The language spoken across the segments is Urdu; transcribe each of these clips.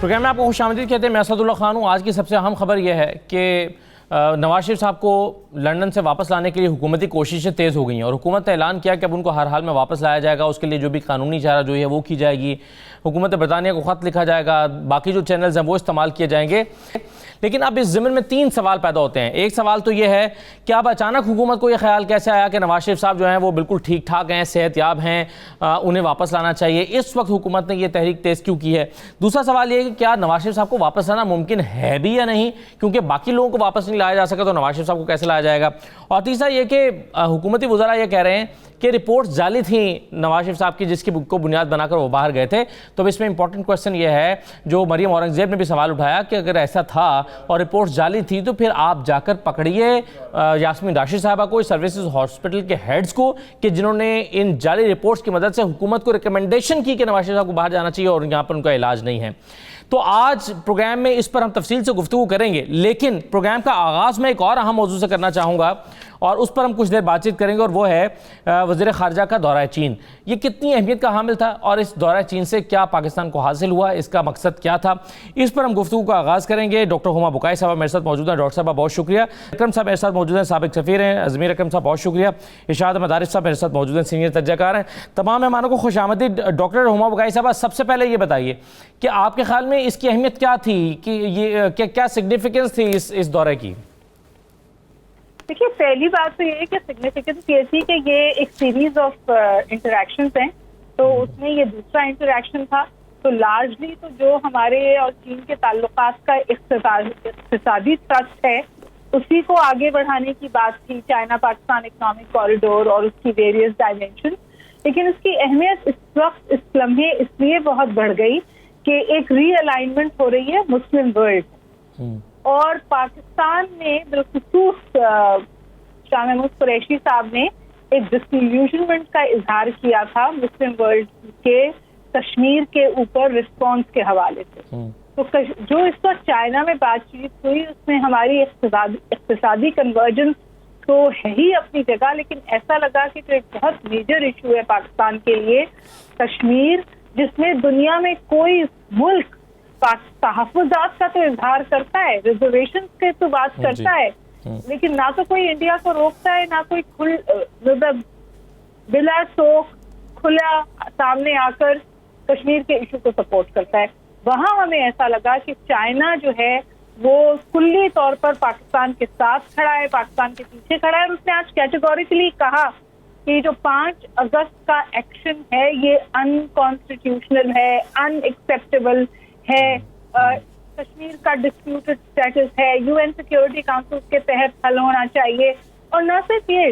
پروگرام میں آپ کو خوش آمدید کہتے ہیں. میں اسد اللہ خان ہوں. آج کی سب سے اہم خبر یہ ہے کہ نواز شریف صاحب کو لندن سے واپس لانے کے لیے حکومتی کوششیں تیز ہو گئی ہیں اور حکومت نے اعلان کیا کہ اب ان کو ہر حال میں واپس لایا جائے گا. اس کے لیے جو بھی قانونی چارہ جو ہے وہ کی جائے گی. حکومت برطانیہ کو خط لکھا جائے گا, باقی جو چینلز ہیں وہ استعمال کیے جائیں گے. لیکن اب اس ضمن میں 3 سوال پیدا ہوتے ہیں. ایک سوال تو یہ ہے کہ اب اچانک حکومت کو یہ خیال کیسے آیا کہ نواز شریف صاحب جو ہیں وہ بالکل ٹھیک ٹھاک ہیں, صحت یاب ہیں, انہیں واپس لانا چاہیے. اس وقت حکومت نے یہ تحریک تیز کیوں کی ہے؟ دوسرا سوال یہ ہے کہ کیا نواز شریف صاحب کو واپس لانا ممکن ہے بھی یا نہیں, کیونکہ باقی لوگوں کو واپس نہیں لایا جا سکا تو نواز شریف صاحب کو کیسے لایا جائے گا؟ اور تیسرا یہ کہ حکومتی وزراء یہ کہہ رہے ہیں کہ رپورٹس جعلی تھیں نواز شریف صاحب کی, جس کی کو بنیاد بنا کر وہ باہر گئے تھے. تو اب اس میں امپورٹنٹ کوسچن یہ ہے جو مریم اورنگزیب نے بھی سوال اٹھایا کہ اگر ایسا تھا اور رپورٹس جعلی تھی تو پھر آپ جا کر پکڑیے یاسمین راشد صاحبہ کو, سروسز ہاسپٹل کے ہیڈز کو, کہ جنہوں نے ان جعلی رپورٹس کی مدد سے حکومت کو ریکمنڈیشن کی کہ نواز شریف صاحب کو باہر جانا چاہیے اور یہاں پر ان کا علاج نہیں ہے. تو آج پروگرام میں اس پر ہم تفصیل سے گفتگو کریں گے, لیکن پروگرام کا آغاز میں ایک اور اہم موضوع سے کرنا چاہوں گا اور اس پر ہم کچھ دیر بات چیت کریں گے, اور وہ ہے وزیر خارجہ کا دورہ چین. یہ کتنی اہمیت کا حامل تھا اور اس دورہ چین سے کیا پاکستان کو حاصل ہوا, اس کا مقصد کیا تھا, اس پر ہم گفتگو کا آغاز کریں گے. ڈاکٹر ہما بکائی صاحب میرے ساتھ موجود ہیں. ڈاکٹر صاحب بہت شکریہ. اکرم صاحب میرے ساتھ موجود ہیں, سابق سفیر ہیں. ازمیر اکرم صاحب بہت شکریہ. ارشاد احمد عارف صاحب میرے ساتھ موجود ہیں, سینئر تجزیہ کار ہیں. تمام مہمانوں کو خوش آمدید. ڈاکٹر ہما بکائی صاحب, سب سے پہلے یہ بتائیے کہ آپ کے خیال میں اس کی اہمیت کیا تھی, کہ یہ کیا سگنیفیکنس تھی اس دورے کی؟ دیکھیے, پہلی بات تو یہ ہے کہ سگنیفیکنس یہ تھی کہ یہ ایک سیریز آف انٹریکشنز ہیں, تو اس میں یہ دوسرا انٹریکشن تھا. تو لارجلی تو جو ہمارے اور چین کے تعلقات کا اقتصادی تھرسٹ ہے اسی کو آگے بڑھانے کی بات تھی, چائنا پاکستان اکنامک کوریڈور اور اس کی ویریس ڈائمینشن. لیکن اس کی اہمیت اس وقت اس لمحے اس لیے بہت بڑھ گئی کہ ایک ری الائنمنٹ ہو رہی ہے مسلم ورلڈ, اور پاکستان میں بالخصوص شاہ محمود قریشی صاحب نے ایک ڈسلیوژنمنٹ کا اظہار کیا تھا مسلم ورلڈ کے کشمیر کے اوپر رسپانس کے حوالے سے. تو جو اس وقت چائنا میں بات چیت ہوئی اس میں ہماری اقتصادی کنورجنس تو ہے ہی اپنی جگہ, لیکن ایسا لگا کہ جو ایک بہت میجر ایشو ہے پاکستان کے لیے کشمیر, جس میں دنیا میں کوئی ملک تحفظات کا تو اظہار کرتا ہے, ریزرویشن کے تو بات کرتا ہے, لیکن نہ تو کوئی انڈیا کو روکتا ہے, نہ کوئی بلا ٹوک کھلا سامنے آ کر کشمیر کے ایشو کو سپورٹ کرتا ہے. وہاں ہمیں ایسا لگا کہ چائنا جو ہے وہ کلی طور پر پاکستان کے ساتھ کھڑا ہے, پاکستان کے پیچھے کھڑا ہے, اور اس نے آج کیٹیگوریکلی کہا کہ جو 5 اگست کا ایکشن ہے یہ انکانسٹیٹیوشنل ہے, ان ایکسیپٹیبل ہے, کشمیر کا ڈسپیوٹڈ اسٹیٹس ہے, UN سیکیورٹی کاؤنسل کے تحت حل ہونا چاہیے. اور نہ صرف یہ,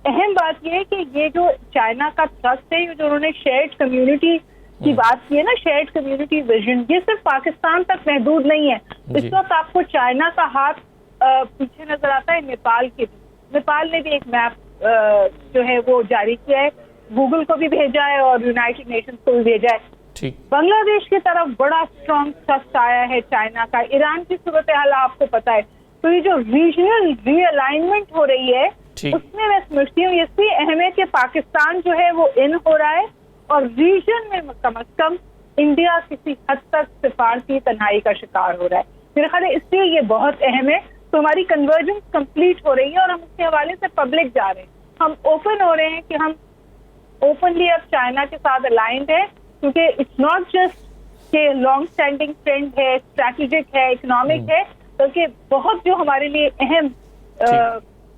اہم بات یہ ہے کہ یہ جو چائنا کا تھرسٹ ہے, جو انہوں نے شیئرڈ کمیونٹی کی بات کی ہے نا, شیئرڈ کمیونٹی ویژن, یہ صرف پاکستان تک محدود نہیں ہے. اس وقت آپ کو چائنا کا ہاتھ پیچھے نظر آتا ہے نیپال کے بھی. نیپال نے بھی ایک میپ جو ہے وہ جاری کیا ہے, گوگل کو بھی بھیجا ہے اور یونائٹڈ نیشنز کو بھی بھیجا ہے. بنگلہ دیش کی طرف بڑا اسٹرانگ تھرسٹ آیا ہے چائنا کا. ایران کی صورتحال آپ کو پتا ہے. تو یہ جو ریجنل ری الائنمنٹ ہو رہی ہے اس میں میں سمجھتی ہوں اس کی اہمیت کہ پاکستان جو ہے وہ ان ہو رہا ہے, اور ریجن میں کم از کم انڈیا کسی حد تک سفارتی تنہائی کا شکار ہو رہا ہے. میرے خیال ہے اس لیے یہ بہت اہم ہے. تو ہماری کنورجنس کمپلیٹ ہو رہی ہے اور ہم اس کے حوالے سے پبلک جا رہے ہیں, ہم اوپن ہو رہے ہیں کہ ہم اوپنلی اب چائنا کے ساتھ الائنڈ ہے, کیونکہ اٹس ناٹ جسٹ کہ لانگ اسٹینڈنگ فرینڈ ہے, اسٹریٹجک ہے, اکنامک ہے, بلکہ بہت جو ہمارے لیے اہم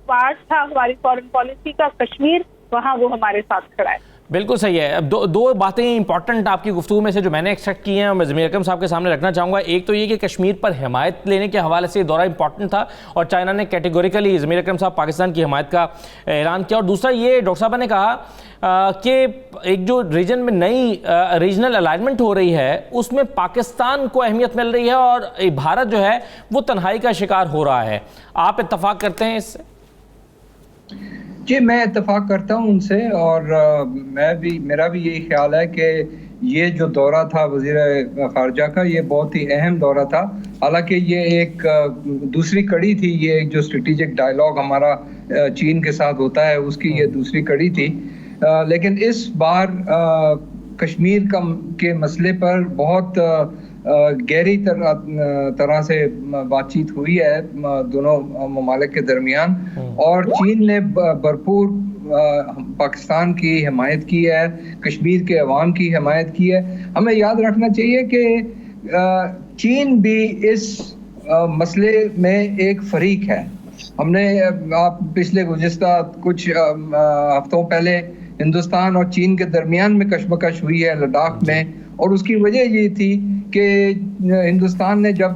پارٹ تھا ہماری فارن پالیسی کا کشمیر, وہاں وہ ہمارے ساتھ کھڑا ہے. بالکل صحیح ہے. اب دو باتیں امپورٹنٹ آپ کی گفتگو میں سے جو میں نے ایکسٹریکٹ کی ہیں اور میں ازمیر اکرم صاحب کے سامنے رکھنا چاہوں گا. ایک تو یہ کہ کشمیر پر حمایت لینے کے حوالے سے یہ دورہ امپورٹنٹ تھا اور چائنا نے کیٹیگوریکلی ازمیر اکرم صاحب پاکستان کی حمایت کا اعلان کیا. اور دوسرا یہ ڈاکٹر صاحبہ نے کہا کہ ایک جو ریجن میں نئی ریجنل الائنمنٹ ہو رہی ہے اس میں پاکستان کو اہمیت مل رہی ہے اور بھارت جو ہے وہ تنہائی کا شکار ہو رہا ہے. آپ اتفاق کرتے ہیں اس سے؟ جی, میں اتفاق کرتا ہوں ان سے, اور میرا بھی یہی خیال ہے کہ یہ جو دورہ تھا وزیر خارجہ کا یہ بہت ہی اہم دورہ تھا. حالانکہ یہ ایک دوسری کڑی تھی, یہ ایک جو اسٹریٹجک ڈائلاگ ہمارا چین کے ساتھ ہوتا ہے اس کی یہ دوسری کڑی تھی. لیکن اس بار کشمیر کے مسئلے پر بہت گہری طرح سے بات چیت ہوئی ہے دونوں ممالک کے درمیان، اور چین نے بھرپور پاکستان کی حمایت کی ہے، کشمیر کے عوام کی حمایت کی ہے۔ ہمیں یاد رکھنا چاہیے کہ چین بھی اس مسئلے میں ایک فریق ہے۔ ہم نے آپ پچھلے گزشتہ کچھ ہفتوں پہلے ہندوستان اور چین کے درمیان میں کشمکش ہوئی ہے لداخ میں، اور اس کی وجہ یہ تھی کہ ہندوستان نے جب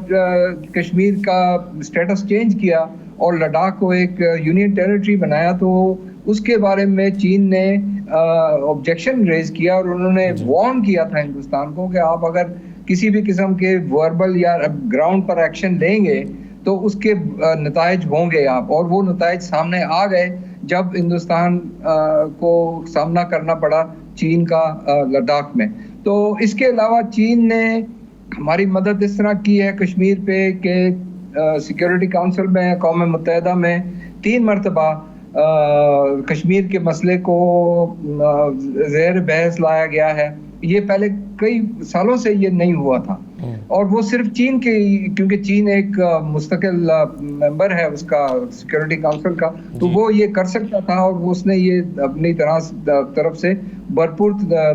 کشمیر کا سٹیٹس چینج کیا اور لداخ کو ایک یونین ٹیریٹری بنایا، تو اس کے بارے میں چین نے آبجیکشن ریز کیا، اور انہوں نے وارن کیا تھا ہندوستان کو کہ آپ اگر کسی بھی قسم کے وربل یا گراؤنڈ پر ایکشن لیں گے تو اس کے نتائج ہوں گے آپ، اور وہ نتائج سامنے آ گئے جب ہندوستان کو سامنا کرنا پڑا چین کا لداخ میں۔ تو اس کے علاوہ چین نے ہماری مدد اس طرح کی ہے کشمیر پہ کہ سیکیورٹی کونسل میں، اقوام متحدہ میں 3 مرتبہ کشمیر کے مسئلے کو زیر بحث لایا گیا ہے۔ یہ پہلے کئی سالوں سے یہ نہیں ہوا تھا، اور وہ صرف چین کے، کیونکہ چین ایک مستقل ممبر ہے اس کا سیکیورٹی کونسل کا، تو وہ یہ کر سکتا تھا، اور اس نے یہ اپنی طرف سے بھرپور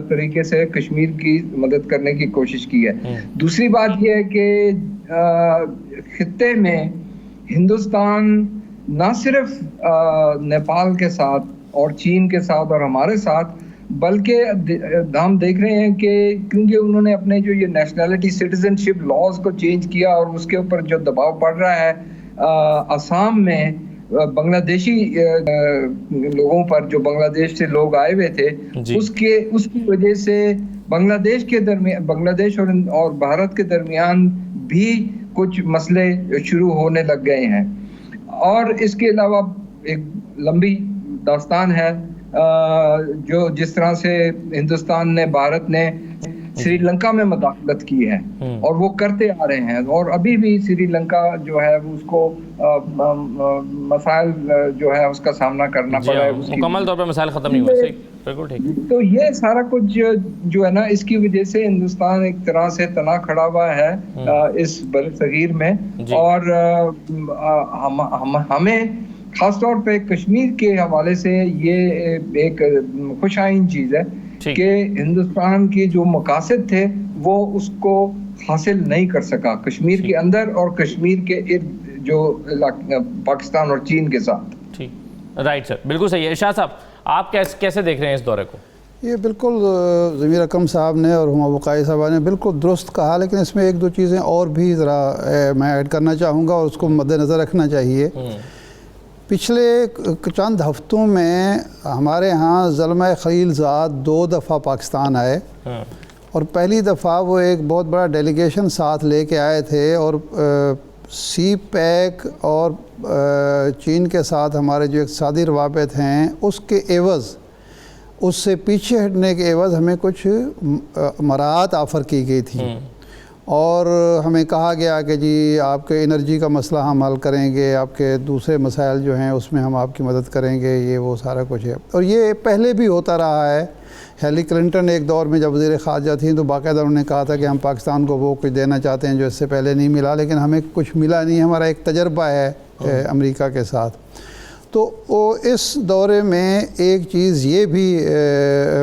طریقے سے کشمیر کی مدد کرنے کی کوشش کی ہے۔ دوسری بات یہ ہے کہ خطے میں ہندوستان نہ صرف نیپال کے ساتھ اور چین کے ساتھ اور ہمارے ساتھ، بلکہ ہم دیکھ رہے ہیں کہ کیونکہ انہوں نے اپنے جو یہ نیشنلٹی سٹیزن شپ لاز کو چینج کیا، اور اس کے اوپر جو دباؤ پڑ رہا ہے آسام میں بنگلہ دیشی لوگوں پر، جو بنگلہ دیش سے لوگ آئے ہوئے تھے، اس کی وجہ سے بنگلہ دیش کے درمیان، بنگلہ دیش اور بھارت کے درمیان بھی کچھ مسئلے شروع ہونے لگ گئے ہیں۔ اور اس کے علاوہ ایک لمبی داستان ہے جو جس طرح سے ہندوستان نے، بھارت نے سری لنکا میں مداخلت کی ہے، اور وہ کرتے آ رہے ہیں، اور ابھی بھی سری لنکا جو ہے اس کو مسائل جو ہے اس کا سامنا کرنا پڑا ہے، مکمل طور پر مسائل ختم نہیں ہوئے۔ بالکل ٹھیک۔ تو یہ سارا کچھ جو ہے نا، اس کی وجہ سے ہندوستان ایک طرح سے تنا کھڑا ہوا ہے اس برصغیر میں، اور ہمیں خاص طور پہ کشمیر کے حوالے سے یہ ایک خوش آئین چیز ہے کہ ہندوستان کی جو مقاصد تھے وہ اس کو حاصل نہیں کر سکا کشمیر کے اندر اور کشمیر کے ارد جو پاکستان اور چین کے ساتھ۔ ٹھیک، رائٹ سر، بالکل صحیح ہے۔ شاہ صاحب، آپ کیسے دیکھ رہے ہیں اس دورے کو؟ یہ بالکل ضمیر اکرم صاحب نے اور ہما وقائی صاحبہ نے بالکل درست کہا، لیکن اس میں 1-2 چیزیں اور بھی ذرا میں ایڈ کرنا چاہوں گا، اور اس کو مد نظر رکھنا چاہیے۔ پچھلے چند ہفتوں میں ہمارے ہاں زلمہ خلیل زاد 2 دفعہ پاکستان آئے، اور پہلی دفعہ وہ ایک بہت بڑا ڈیلیگیشن ساتھ لے کے آئے تھے، اور سی پیک اور چین کے ساتھ ہمارے جو اقتصادی روابط ہیں اس کے عوض، اس سے پیچھے ہٹنے کے عوض ہمیں کچھ مراعات آفر کی گئی تھی، اور ہمیں کہا گیا کہ جی آپ کے انرجی کا مسئلہ ہم حل کریں گے، آپ کے دوسرے مسائل جو ہیں اس میں ہم آپ کی مدد کریں گے، یہ وہ سارا کچھ ہے۔ اور یہ پہلے بھی ہوتا رہا ہے۔ ہیلی کلنٹن ایک دور میں جب وزیر خارجہ تھیں تو باقاعدہ انہوں نے کہا تھا کہ ہم پاکستان کو وہ کچھ دینا چاہتے ہیں جو اس سے پہلے نہیں ملا، لیکن ہمیں کچھ ملا نہیں، ہمارا ایک تجربہ ہے امریکہ کے ساتھ۔ تو اس دورے میں ایک چیز یہ بھی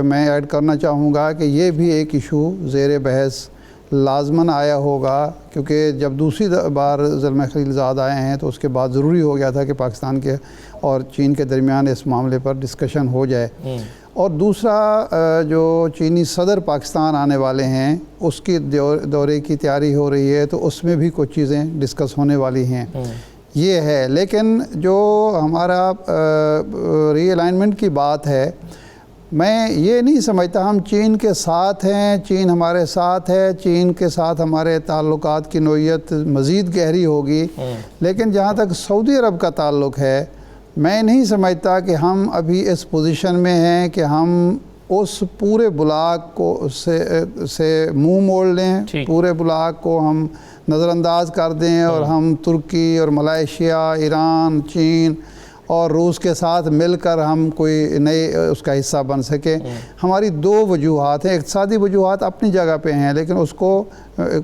میں ایڈ کرنا چاہوں گا کہ یہ بھی ایک ایشو زیر بحث لازماً آیا ہوگا، کیونکہ جب دوسری بار زلمہ خلیل زاد آئے ہیں تو اس کے بعد ضروری ہو گیا تھا کہ پاکستان کے اور چین کے درمیان اس معاملے پر ڈسکشن ہو جائے۔ اور دوسرا، جو چینی صدر پاکستان آنے والے ہیں اس کی دورے کی تیاری ہو رہی ہے، تو اس میں بھی کچھ چیزیں ڈسکس ہونے والی ہیں، یہ ہے۔ لیکن جو ہمارا ری الائنمنٹ کی بات ہے، میں یہ نہیں سمجھتا ہم چین کے ساتھ ہیں، چین ہمارے ساتھ ہے، چین کے ساتھ ہمارے تعلقات کی نوعیت مزید گہری ہوگی، لیکن جہاں تک سعودی عرب کا تعلق ہے، میں نہیں سمجھتا کہ ہم ابھی اس پوزیشن میں ہیں کہ ہم اس پورے بلاک کو سے منہ موڑ لیں، پورے بلاک کو ہم نظر انداز کر دیں، اور ہم ترکی اور ملائیشیا، ایران، چین اور روس کے ساتھ مل کر ہم کوئی نئے اس کا حصہ بن سکیں. ہماری دو وجوہات ہیں. اقتصادی وجوہات اپنی جگہ پہ ہیں لیکن اس کو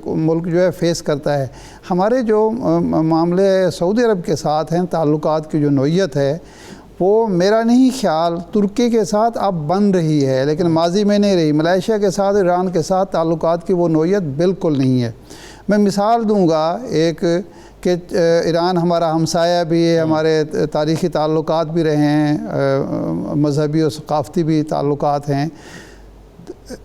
ملک جو ہے فیس کرتا ہے. ہمارے جو معاملے سعودی عرب کے ساتھ ہیں، تعلقات کی جو نوعیت ہے وہ میرا نہیں خیال ترکی کے ساتھ اب بن رہی ہے لیکن ماضی میں نہیں رہی. ملائیشیا کے ساتھ، ایران کے ساتھ تعلقات کی وہ نوعیت بالکل نہیں ہے. میں مثال دوں گا ایک کہ ایران ہمارا ہمسایہ بھی ہے، ہمارے تاریخی تعلقات بھی رہے ہیں، مذہبی اور ثقافتی بھی تعلقات ہیں.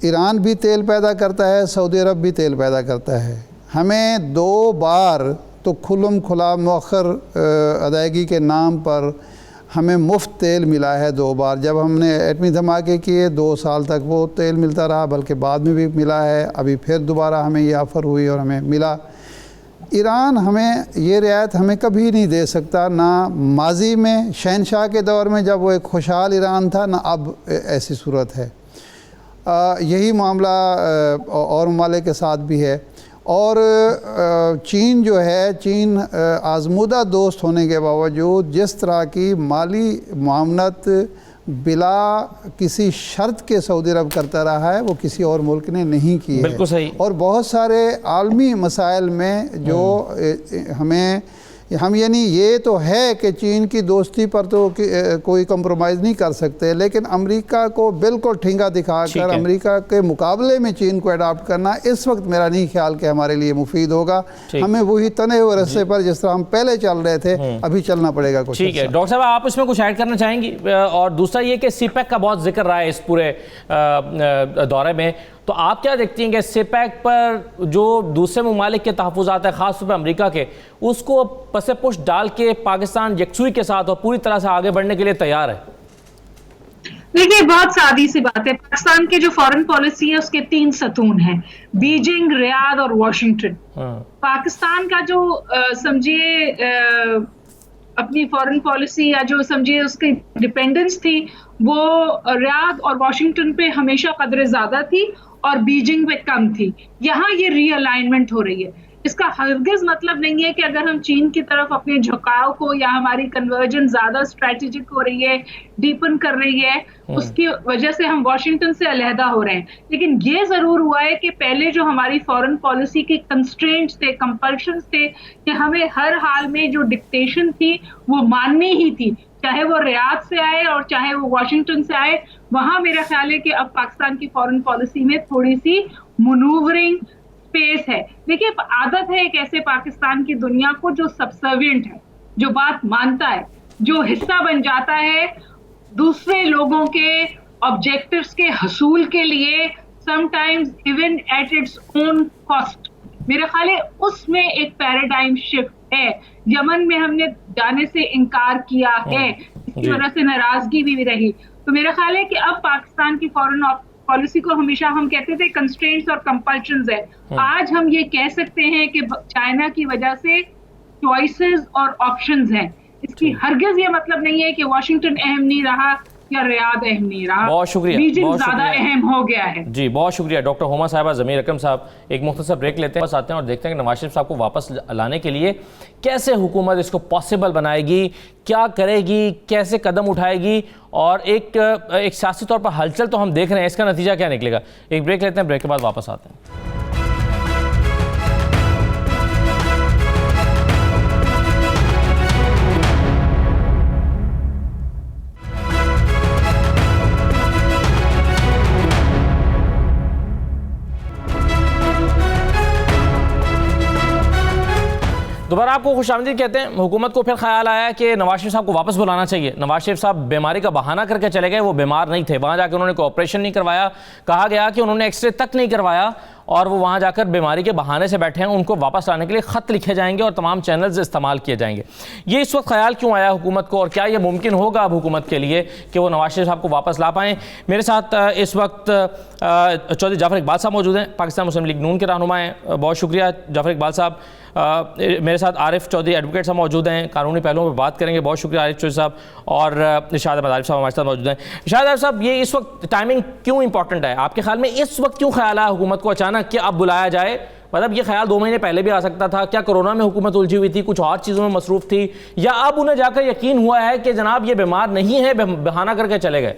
ایران بھی تیل پیدا کرتا ہے، سعودی عرب بھی تیل پیدا کرتا ہے. ہمیں 2 بار تو کھلم کھلا مؤخر ادائیگی کے نام پر ہمیں مفت تیل ملا ہے 2 بار. جب ہم نے ایٹمی دھماکے کیے 2 سال تک وہ تیل ملتا رہا، بلکہ بعد میں بھی ملا ہے. ابھی پھر دوبارہ ہمیں یہ آفر ہوئی اور ہمیں ملا. ایران ہمیں یہ رعایت ہمیں کبھی نہیں دے سکتا، نہ ماضی میں شہنشاہ کے دور میں جب وہ ایک خوشحال ایران تھا، نہ اب ایسی صورت ہے. یہی معاملہ اور ممالک کے ساتھ بھی ہے. اور چین جو ہے، چین آزمودہ دوست ہونے کے باوجود جس طرح کی مالی معاونت بلا کسی شرط کے سعودی عرب کرتا رہا ہے وہ کسی اور ملک نے نہیں کی ہے. بالکل صحیح. اور بہت سارے عالمی مسائل میں جو ہم یعنی یہ تو ہے کہ چین کی دوستی پر تو کوئی کمپرومائز نہیں کر سکتے، لیکن امریکہ کو بالکل ٹھینگا دکھا کر امریکہ کے مقابلے میں چین کو اڈاپٹ کرنا اس وقت میرا نہیں خیال کہ ہمارے لیے مفید ہوگا. ہمیں وہی تنے ہوئے رستے پر جس طرح ہم پہلے چل رہے تھے ابھی چلنا پڑے گا. کچھ ٹھیک ہے ڈاکٹر صاحب، آپ اس میں کچھ ایڈ کرنا چاہیں گی؟ اور دوسرا یہ کہ سی پیک کا بہت ذکر رہا ہے اس پورے دورے میں، تو آپ کیا دیکھتی ہیں کہ سی پیک پر جو دوسرے ممالک کے تحفظات ہیں، خاص طور پہ امریکہ کے، اس کو پس پش ڈال کے پاکستان یکسوئی کے ساتھ اور پوری طرح سے آگے بڑھنے کے لیے تیار ہے؟ دیکھیے بہت سادی سی بات ہے. پاکستان کی جو فارن پالیسی ہے اس کے 3 ستون ہیں، بیجنگ، ریاض اور واشنگٹن. پاکستان کا جو سمجھیے اپنی فارن پالیسی یا جو سمجھیے اس کی ڈیپینڈنس تھی وہ ریاض اور واشنگٹن پہ ہمیشہ قدر زیادہ تھی اور بیجنگ پہ کم تھی. یہاں یہ ری الائنمنٹ ہو رہی ہے. اس کا ہرگز مطلب نہیں ہے کہ اگر ہم چین کی طرف اپنے جھکاؤ کو یا ہماری کنورجن زیادہ اسٹریٹجک ہو رہی ہے، ڈیپن کر رہی ہے، اس کی وجہ سے ہم واشنگٹن سے علیحدہ ہو رہے ہیں. لیکن یہ ضرور ہوا ہے کہ پہلے جو ہماری فارن پالیسی کی کنسٹرینٹس تھے، کمپلشنز تھے، کہ ہمیں ہر حال میں جو ڈکٹیشن تھی وہ ماننی ہی تھی، چاہے وہ ریاض سے آئے اور چاہے وہ واشنگٹن سے آئے. وہاں میرا خیال ہے کہ اب پاکستان کی فارن پالیسی میں تھوڑی سی منوورنگ اسپیس ہے. دیکھیے عادت ہے ایک ایسے پاکستان کی دنیا کو جو سبسروینٹ ہے، جو بات مانتا ہے، جو حصہ بن جاتا ہے دوسرے لوگوں کے آبجیکٹیوز کے حصول کے لیے، some times even at its own cost. میرا خیال ہے اس میں ایک پیراڈائم شفٹ ہے. یمن میں ہم نے جانے سے انکار کیا ہے، اس کی وجہ سے ناراضگی بھی رہی. تو میرا خیال ہے کہ اب پاکستان کی فارن پالیسی کو ہمیشہ ہم کہتے تھے کنسٹرینٹس اور کمپلشنز ہے. آج ہم یہ کہہ سکتے ہیں کہ چائنا کی وجہ سے چوائسز اور آپشنز ہیں. اس کی ہرگز یہ مطلب نہیں ہے کہ واشنگٹن اہم نہیں رہا یا ریاض اہم نہیں رہا. بہت شکریہ. بیجنگ زیادہ اہم ہو گیا ہے. جی بہت شکریہ ڈاکٹر ہما صاحبہ. ضمیر اکرم صاحب ایک مختصر بریک لیتے ہیں، بس آتے ہیں اور دیکھتے ہیں کہ نواز شریف صاحب کو واپس لانے کے لیے کیسے حکومت اس کو پاسبل بنائے گی، کیا کرے گی، کیسے قدم اٹھائے گی، اور ایک سیاسی طور پر ہلچل تو ہم دیکھ رہے ہیں، اس کا نتیجہ کیا نکلے گا. ایک بریک لیتے ہیں، بریک کے بعد واپس آتے ہیں. دوبارہ آپ کو خوش آمدید کہتے ہیں. حکومت کو پھر خیال آیا کہ نواز شریف صاحب کو واپس بلانا چاہیے. نواز شریف صاحب بیماری کا بہانہ کر کے چلے گئے، وہ بیمار نہیں تھے. وہاں جا کے انہوں نے کوئی آپریشن نہیں کروایا، کہا گیا کہ انہوں نے ایکس رے تک نہیں کروایا، اور وہ وہاں جا کر بیماری کے بہانے سے بیٹھے ہیں. ان کو واپس لانے کے لیے خط لکھے جائیں گے اور تمام چینلز استعمال کیے جائیں گے. یہ اس وقت خیال کیوں آیا حکومت کو، اور کیا یہ ممکن ہوگا اب حکومت کے لیے کہ وہ نواز شریف صاحب کو واپس لا پائیں؟ میرے ساتھ اس وقت چودھری جعفر اقبال صاحب موجود ہیں، پاکستان مسلم لیگ نون کے رہنما ہیں. بہت شکریہ جعفر اقبال صاحب. میرے ساتھ عارف چودھری ایڈوکیٹ صاحب موجود ہیں، قانونی پہلوؤں پہ بات کریں گے. بہت شکریہ عارف چودھری صاحب. اور ارشاد احمد عارف صاحب ہمارے ساتھ موجود ہیں. ارشاد عارف صاحب، یہ اس وقت ٹائمنگ کیوں امپورٹنٹ ہے آپ کے خیال میں؟ اس وقت کیوں خیال آیا حکومت کو اچانک کہ اب بلایا جائے مطلب یہ خیال 2 مہینے پہلے بھی آ سکتا تھا. کیا کورونا میں حکومت الجھی ہوئی تھی, کچھ اور چیزوں میں مصروف تھی, یا اب انہیں جا کر یقین ہوا ہے کہ جناب یہ بیمار نہیں ہے, بہانہ کر کے چلے گئے؟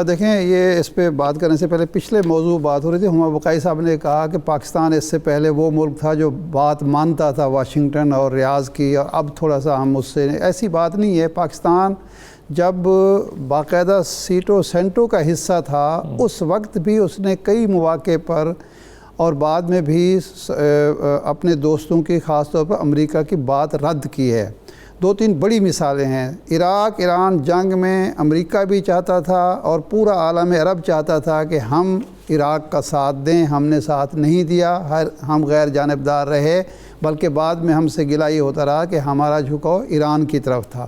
دیکھیں, یہ اس پہ بات کرنے سے پہلے پچھلے موضوع بات ہو رہی تھی. ہما وقائی صاحب نے کہا کہ پاکستان اس سے پہلے وہ ملک تھا جو بات مانتا تھا واشنگٹن اور ریاض کی, اور اب تھوڑا سا ہم اس سے, ایسی بات نہیں ہے. پاکستان جب باقاعدہ سیٹو سینٹو کا حصہ تھا اس وقت بھی اس نے کئی مواقع پر اور بعد میں بھی اپنے دوستوں کی, خاص طور پر امریکہ کی بات رد کی ہے. 2-3 بڑی مثالیں ہیں. عراق ایران جنگ میں امریکہ بھی چاہتا تھا اور پورا عالم عرب چاہتا تھا کہ ہم عراق کا ساتھ دیں, ہم نے ساتھ نہیں دیا, ہم غیر جانبدار رہے, بلکہ بعد میں ہم سے گلہ یہ ہوتا رہا کہ ہمارا جھکاؤ ایران کی طرف تھا.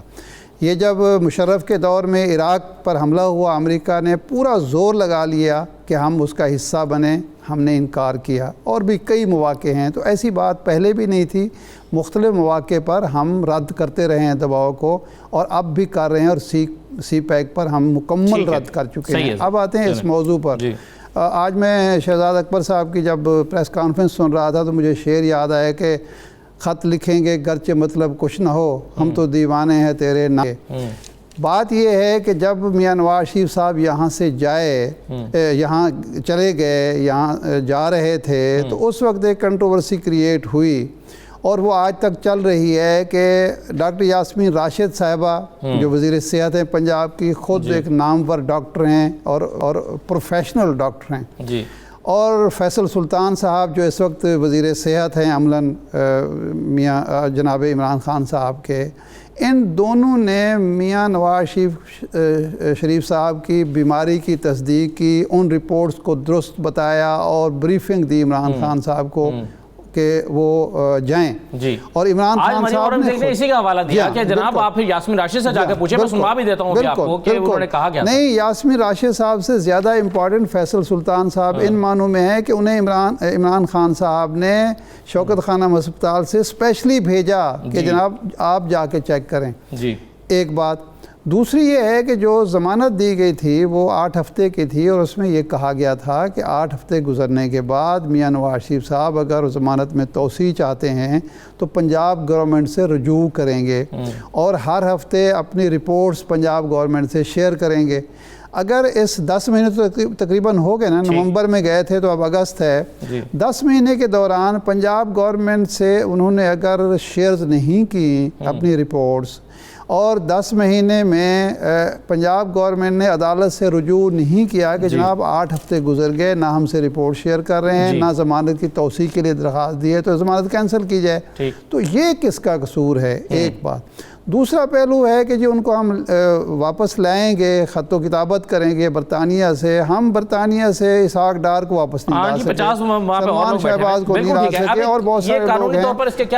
یہ جب مشرف کے دور میں عراق پر حملہ ہوا, امریکہ نے پورا زور لگا لیا کہ ہم اس کا حصہ بنیں, ہم نے انکار کیا. اور بھی کئی مواقع ہیں. تو ایسی بات پہلے بھی نہیں تھی. مختلف مواقع پر ہم رد کرتے رہے ہیں دباؤ کو, اور اب بھی کر رہے ہیں, اور سی پیک پر ہم مکمل رد کر چکے ہیں. اب آتے ہیں اس موضوع پر. آج میں شہزاد اکبر صاحب کی جب پریس کانفرنس سن رہا تھا تو مجھے شعر یاد آیا کہ خط لکھیں گے گرچہ مطلب کچھ نہ ہو, ہم تو دیوانے ہیں تیرے نہ. بات یہ ہے کہ جب میاں نواز شریف صاحب یہاں سے یہاں چلے گئے, یہاں جا رہے تھے, تو اس وقت ایک کنٹروورسی کریٹ ہوئی, اور وہ آج تک چل رہی ہے کہ ڈاکٹر یاسمین راشد صاحبہ جو وزیر صحت ہیں پنجاب کی, خود ایک نامور ڈاکٹر ہیں اور پروفیشنل ڈاکٹر ہیں, اور فیصل سلطان صاحب جو اس وقت وزیر صحت ہیں عملاً میاں جناب عمران خان صاحب کے, ان دونوں نے میاں نواز شریف صاحب کی بیماری کی تصدیق کی, ان رپورٹس کو درست بتایا اور بریفنگ دی عمران خان صاحب کو کہ وہ جائیں. اور عمران خان صاحب نے اسی کا حوالہ دیا کہ جناب آپ یاسمین راشد سے جا کے پوچھیں, میں سنوا بھی دیتا ہوں ابھی آپ کو کہ انہوں نے کہا کیا. نہیں, یاسمین راشد صاحب سے زیادہ امپورٹنٹ فیصل سلطان صاحب ان معنوں میں ہے کہ انہیں عمران خان صاحب نے شوکت خانم ہسپتال سے اسپیشلی بھیجا کہ جناب آپ جا کے چیک کریں. ایک بات. دوسری یہ ہے کہ جو ضمانت دی گئی تھی وہ 8 ہفتے کی تھی, اور اس میں یہ کہا گیا تھا کہ 8 ہفتے گزرنے کے بعد میاں نواز شریف صاحب اگر ضمانت میں توسیع چاہتے ہیں تو پنجاب گورنمنٹ سے رجوع کریں گے, اور ہر ہفتے اپنی رپورٹس پنجاب گورنمنٹ سے شیئر کریں گے. اگر اس 10 مہینے تو تقریباً ہو گئے نا, نومبر میں گئے تھے تو اب اگست ہے, 10 مہینے کے دوران پنجاب گورنمنٹ سے انہوں نے اگر شیئرز نہیں کی اپنی رپورٹس, اور 10 مہینے میں پنجاب گورنمنٹ نے عدالت سے رجوع نہیں کیا کہ جناب 8 ہفتے گزر گئے, نہ ہم سے رپورٹ شیئر کر رہے ہیں, نہ ضمانت کی توسیع کے لیے درخواست دی ہے, تو ضمانت کینسل کی جائے, تو یہ کس کا قصور ہے؟ ایک بات. دوسرا پہلو ہے کہ جو ان کو ہم واپس لائیں گے, خط و کتابت کریں گے برطانیہ سے, ہم برطانیہ سے اسحاق ڈار کو واپس نہیں لا سکے, سلمان شہباز کو نہیں لا سکے, اور بہت سارے لوگ ہیں.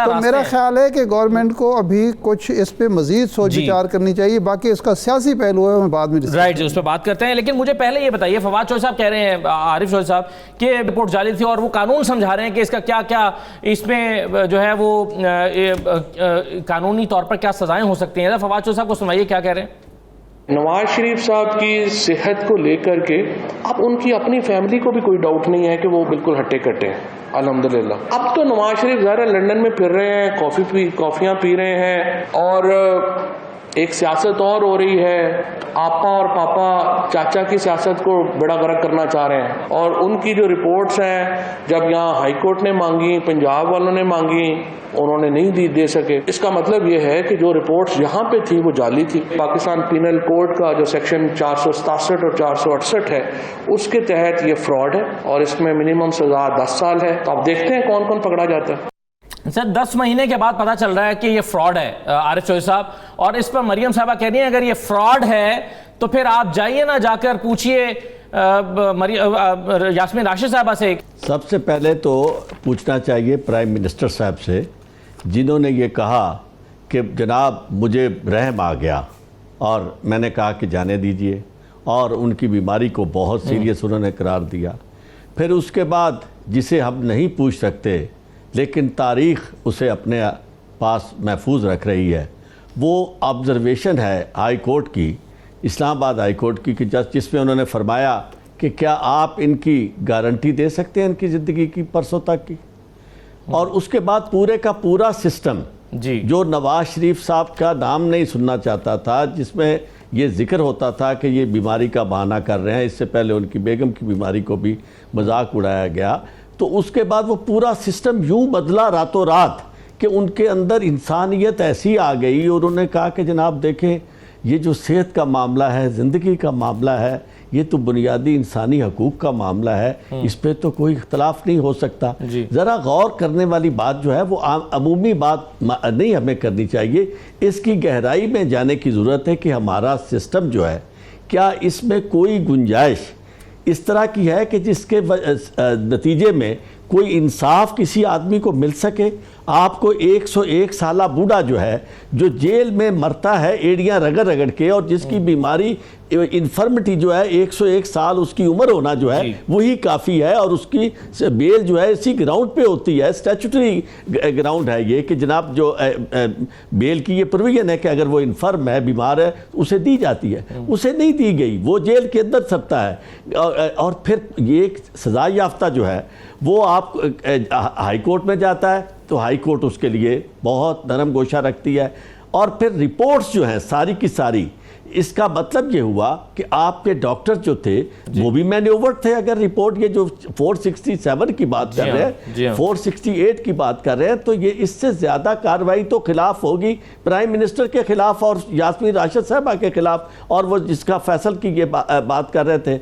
تو میرا خیال ہے کہ گورنمنٹ کو ابھی کچھ اس پہ مزید سوچ وچار کرنی چاہیے. باقی اس کا سیاسی پہلو ہے, ہمیں بعد میں اس پہ بات کرتے ہیں. لیکن مجھے پہلے یہ بتائیے, فواد چوہدری صاحب کہہ رہے ہیں, عارف چوہدری صاحب, کہ رپورٹ جعلی تھی اور وہ قانون سمجھا رہے ہیں کہ اس کا کیا کیا اس میں جو ہے وہ قانونی طور پر کیا سزائیں ہو سکتی ہیں. فواد چوہدری صاحب کو سنائیے کیا کہہ رہے ہیں. نواز شریف صاحب کی صحت کو لے کر کے اب ان کی اپنی فیملی کو بھی کوئی ڈاؤٹ نہیں ہے کہ وہ بالکل ہٹے کٹے ہیں الحمدللہ. اب تو نواز شریف ظاہر لنڈن میں پھر رہے ہیں, کافیاں پی رہے ہیں, اور ایک سیاست اور ہو رہی ہے. آپا اور پاپا چاچا کی سیاست کو بڑا غرق کرنا چاہ رہے ہیں, اور ان کی جو رپورٹس ہیں جب یہاں ہائی کورٹ نے مانگی, پنجاب والوں نے مانگی, انہوں نے نہیں دے سکے. اس کا مطلب یہ ہے کہ جو رپورٹس یہاں پہ تھی وہ جعلی تھی. پاکستان پینل کوڈ کا جو سیکشن 467 اور 468 ہے اس کے تحت یہ فراڈ ہے, اور اس میں منیمم سزا 10 سال ہے. تو آپ دیکھتے ہیں کون کون پکڑا جاتا ہے. سر 10 مہینے کے بعد پتا چل رہا ہے کہ یہ فراڈ ہے عارف چوہدری صاحب, اور اس پر مریم صاحبہ کہہ رہی ہیں اگر یہ فراڈ ہے تو پھر آپ جائیے نا, جا کر پوچھئے یاسمین راشد صاحبہ سے. سب سے پہلے تو پوچھنا چاہیے پرائم منسٹر صاحب سے, جنہوں نے یہ کہا کہ جناب مجھے رحم آ گیا اور میں نے کہا کہ جانے دیجئے, اور ان کی بیماری کو بہت سیریس انہوں نے قرار دیا. پھر اس کے بعد جسے ہم نہیں پوچھ سکتے لیکن تاریخ اسے اپنے پاس محفوظ رکھ رہی ہے, وہ آبزرویشن ہے ہائی کورٹ کی, اسلام آباد ہائی کورٹ کی, کہ جس میں انہوں نے فرمایا کہ کیا آپ ان کی گارنٹی دے سکتے ہیں ان کی زندگی کی پرسوں تک کی؟ اور اس کے بعد پورے کا پورا سسٹم جی جو نواز شریف صاحب کا نام نہیں سننا چاہتا تھا، جس میں یہ ذکر ہوتا تھا کہ یہ بیماری کا بہانہ کر رہے ہیں، اس سے پہلے ان کی بیگم کی بیماری کو بھی مذاق اڑایا گیا، تو اس کے بعد وہ پورا سسٹم یوں بدلا راتوں رات کہ ان کے اندر انسانیت ایسی آ گئی، اور انہوں نے کہا کہ جناب دیکھیں یہ جو صحت کا معاملہ ہے، زندگی کا معاملہ ہے، یہ تو بنیادی انسانی حقوق کا معاملہ ہے، اس پہ تو کوئی اختلاف نہیں ہو سکتا۔ ذرا غور کرنے والی بات جو ہے وہ عمومی بات نہیں ہمیں کرنی چاہیے، اس کی گہرائی میں جانے کی ضرورت ہے کہ ہمارا سسٹم جو ہے کیا اس میں کوئی گنجائش اس طرح کی ہے کہ جس کے نتیجے میں کوئی انصاف کسی آدمی کو مل سکے؟ آپ کو 101 سالہ بوڑھا جو ہے جو جیل میں مرتا ہے ایڑیاں رگڑ رگڑ کے، اور جس کی بیماری انفرمٹی جو ہے 101 سال اس کی عمر ہونا جو ہے وہی کافی ہے، اور اس کی بیل جو ہے اسی گراؤنڈ پہ ہوتی ہے، اسٹیچوٹری گراؤنڈ ہے یہ کہ جناب جو بیل کی یہ پروویژن ہے کہ اگر وہ انفرم ہے، بیمار ہے، اسے دی جاتی ہے، اسے نہیں دی گئی، وہ جیل کے اندر سبتا ہے، اور پھر یہ سزا یافتہ جو ہے وہ آپ ہائی کورٹ میں جاتا ہے تو ہائی کورٹ اس کے لیے بہت نرم گوشہ رکھتی ہے، اور پھر رپورٹس جو ہیں ساری کی ساری، اس کا مطلب یہ ہوا کہ آپ کے ڈاکٹر جو تھے وہ بھی مینیورڈ تھے۔ اگر رپورٹ یہ جو 467 کی بات کر رہے ہیں، 468 کی بات کر رہے ہیں، تو یہ اس سے زیادہ کارروائی تو خلاف ہوگی پرائم منسٹر کے خلاف اور یاسمین راشد صاحبہ کے خلاف، اور وہ جس کا فیصل کی یہ بات کر رہے تھے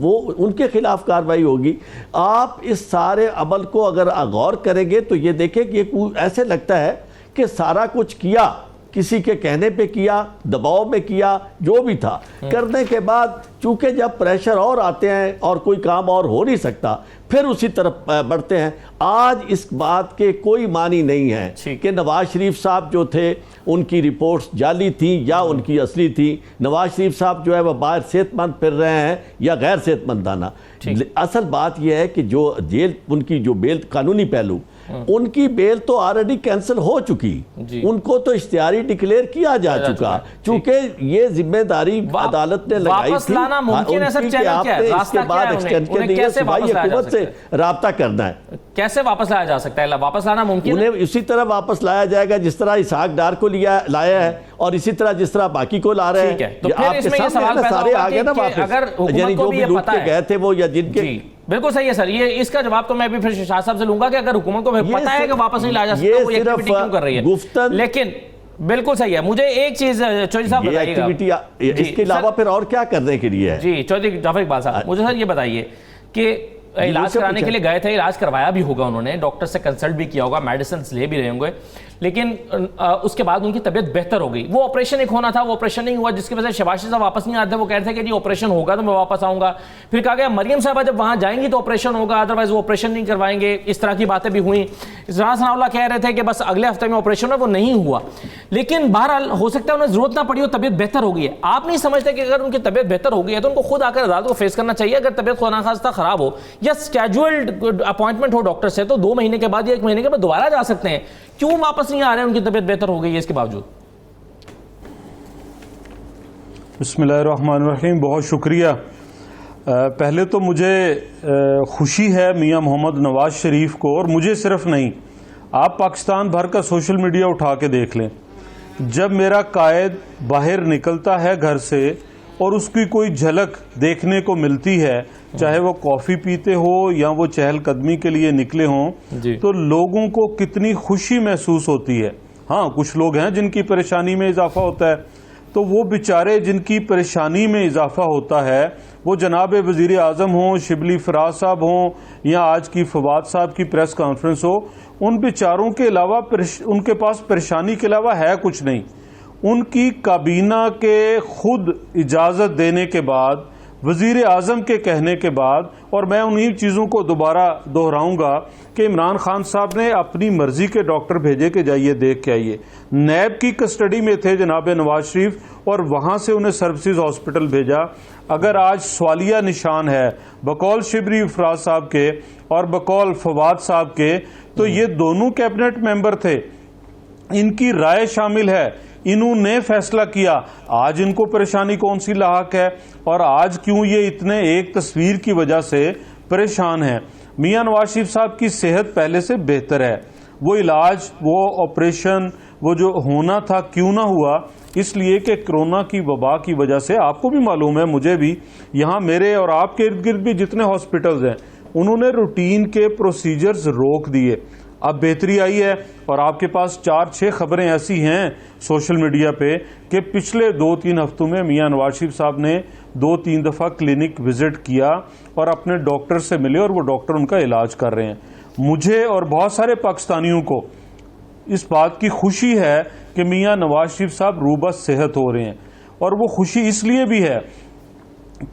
وہ ان کے خلاف کارروائی ہوگی۔ آپ اس سارے عمل کو اگر غور کریں گے تو یہ دیکھیں کہ یہ ایسے لگتا ہے کہ سارا کچھ کیا، کسی کے کہنے پہ کیا، دباؤ میں کیا، جو بھی تھا کرنے کے بعد چونکہ جب پریشر اور آتے ہیں اور کوئی کام اور ہو نہیں سکتا پھر اسی طرف بڑھتے ہیں۔ آج اس بات کے کوئی معنی نہیں ہے کہ نواز شریف صاحب جو تھے ان کی رپورٹس جعلی تھیں یا ان کی اصلی تھیں، نواز شریف صاحب جو ہے وہ باہر صحت مند پھر رہے ہیں یا غیر صحت مندانہ۔ اصل بات یہ ہے کہ جو جیل ان کی جو بیل قانونی پہلو، ان کی بیل تو آلریڈی کینسل ہو چکی، ان کو تو اشتہاری ڈکلیئر کیا جا چکا، چونکہ یہ ذمہ داری عدالت نے لگائی تھی، ممکن ہے سر چینل کیا ہے، راستہ کیا ہے، انہیں کیسے واپس لایا جا سکتا ہے؟ رابطہ کرنا ہے، کیسے واپس لایا جا سکتا ہے؟ واپس لانا ممکن ہے؟ انہیں اسی طرح واپس لایا جائے گا جس طرح اسحاق ڈار کو لایا ہے، اور اسی طرح جس طرح باقی کو لا رہے ہیں۔ تو پھر اس میں یہ سوال پیدا ہوگا کہ اگر حکومت کو بھی یہ پتہ ہے، گئے تھے وہ یا جن کے، بالکل صحیح ہے سر، یہ اس کا جواب تو میں بھی پھر شاہ صاحب سے لوں گا کہ اگر حکومت کو پتہ ہے کہ واپس نہیں لایا جا سکتا وہ یہ ایکٹیویٹی کیوں کر رہی ہے؟ لیکن بالکل صحیح ہے۔ مجھے ایک چیز چودھری صاحب بتائیے گا، اس کے علاوہ پھر اور کیا کرنے کے لیے ہے؟ جی چودھری جعفر اقبال صاحب، مجھے سر یہ بتائیے کہ علاج کرانے کے لیے گئے تھے، علاج کروایا بھی ہوگا انہوں نے، ڈاکٹر سے کنسلٹ بھی کیا ہوگا، میڈیسنز لے بھی رہے ہوں گے، لیکن اس کے بعد ان کی طبیعت بہتر ہو گئی۔ وہ آپریشن ایک ہونا تھا، وہ آپریشن نہیں ہوا، جس کی وجہ سے شباشی صاحب واپس نہیں آتے، وہ کہہ رہے تھے کہ جی آپریشن ہوگا تو میں واپس آؤں گا۔ پھر کہا گیا مریم صاحبہ جب وہاں جائیں گی تو آپریشن ہوگا، ادروائز وہ آپریشن نہیں کروائیں گے، اس طرح کی باتیں بھی ہوئیں۔ ثناء اللہ کہہ رہے تھے کہ بس اگلے ہفتے میں آپریشن ہے، وہ نہیں ہوا، لیکن بہرحال ہو سکتا ہے انہیں ضرورت نہ پڑی ہو، طبیعت بہتر ہو گئی ہے۔ آپ نہیں سمجھتے کہ اگر ان کی طبیعت بہتر ہو گئی ہے تو ان کو خود آ کر عدالت کو فیس کرنا چاہیے؟ اگر طبیعت خدا نخواستہ خراب ہو یا اسکیجولڈ اپوائنٹمنٹ ہو ڈاکٹر سے تو 2 مہینے کے بعد یا 1 مہینے کے بعد دوبارہ جا سکتے ہیں، کیوں واپس نہیں آ رہے ہیں؟ ان کی طبیعت بہتر ہو گئی ہے اس کے باوجود۔ بسم اللہ الرحمن الرحیم، بہت شکریہ۔ پہلے تو مجھے خوشی ہے میاں محمد نواز شریف کو، اور مجھے صرف نہیں، آپ پاکستان بھر کا سوشل میڈیا اٹھا کے دیکھ لیں، جب میرا قائد باہر نکلتا ہے گھر سے اور اس کی کوئی جھلک دیکھنے کو ملتی ہے، چاہے وہ کافی پیتے ہو یا وہ چہل قدمی کے لیے نکلے ہوں، تو لوگوں کو کتنی خوشی محسوس ہوتی ہے۔ ہاں کچھ لوگ ہیں جن کی پریشانی میں اضافہ ہوتا ہے، تو وہ بیچارے جن کی پریشانی میں اضافہ ہوتا ہے، وہ جناب وزیر اعظم ہوں، شبلی فراز صاحب ہوں، یا آج کی فواد صاحب کی پریس کانفرنس ہو، ان بیچاروں کے علاوہ ان کے پاس پریشانی کے علاوہ ہے کچھ نہیں۔ ان کی کابینہ کے خود اجازت دینے کے بعد، وزیر اعظم کے کہنے کے بعد، اور میں انہی چیزوں کو دوبارہ دہراؤں گا کہ عمران خان صاحب نے اپنی مرضی کے ڈاکٹر بھیجے کہ جائیے دیکھ کے آئیے۔ نیب کی کسٹڈی میں تھے جناب نواز شریف، اور وہاں سے انہیں سروسز ہاسپٹل بھیجا۔ اگر آج سوالیہ نشان ہے بقول شبلی فراز صاحب کے اور بقول فواد صاحب کے، تو یہ دونوں کیبنٹ ممبر تھے، ان کی رائے شامل ہے انہوں نے فیصلہ کیا. آج ان کو پریشانی کون سی لاحق ہے اور آج کیوں یہ اتنے ایک تصویر کی وجہ سے پریشان ہیں؟ میاں نواز شریف صاحب کی صحت پہلے سے بہتر ہے. وہ علاج، وہ آپریشن، وہ جو ہونا تھا کیوں نہ ہوا؟ اس لیے کہ کرونا کی وبا کی وجہ سے، آپ کو بھی معلوم ہے، مجھے بھی، یہاں میرے اور آپ کے ارد گرد بھی جتنے ہاسپٹلز ہیں انہوں نے روٹین کے پروسیجرز روک دیے. اب بہتری آئی ہے اور آپ کے پاس 4-6 خبریں ایسی ہیں سوشل میڈیا پہ کہ پچھلے 2-3 ہفتوں میں میاں نواز شریف صاحب نے 2-3 دفعہ کلینک وزٹ کیا اور اپنے ڈاکٹر سے ملے اور وہ ڈاکٹر ان کا علاج کر رہے ہیں. مجھے اور بہت سارے پاکستانیوں کو اس بات کی خوشی ہے کہ میاں نواز شریف صاحب روبہ صحت ہو رہے ہیں، اور وہ خوشی اس لیے بھی ہے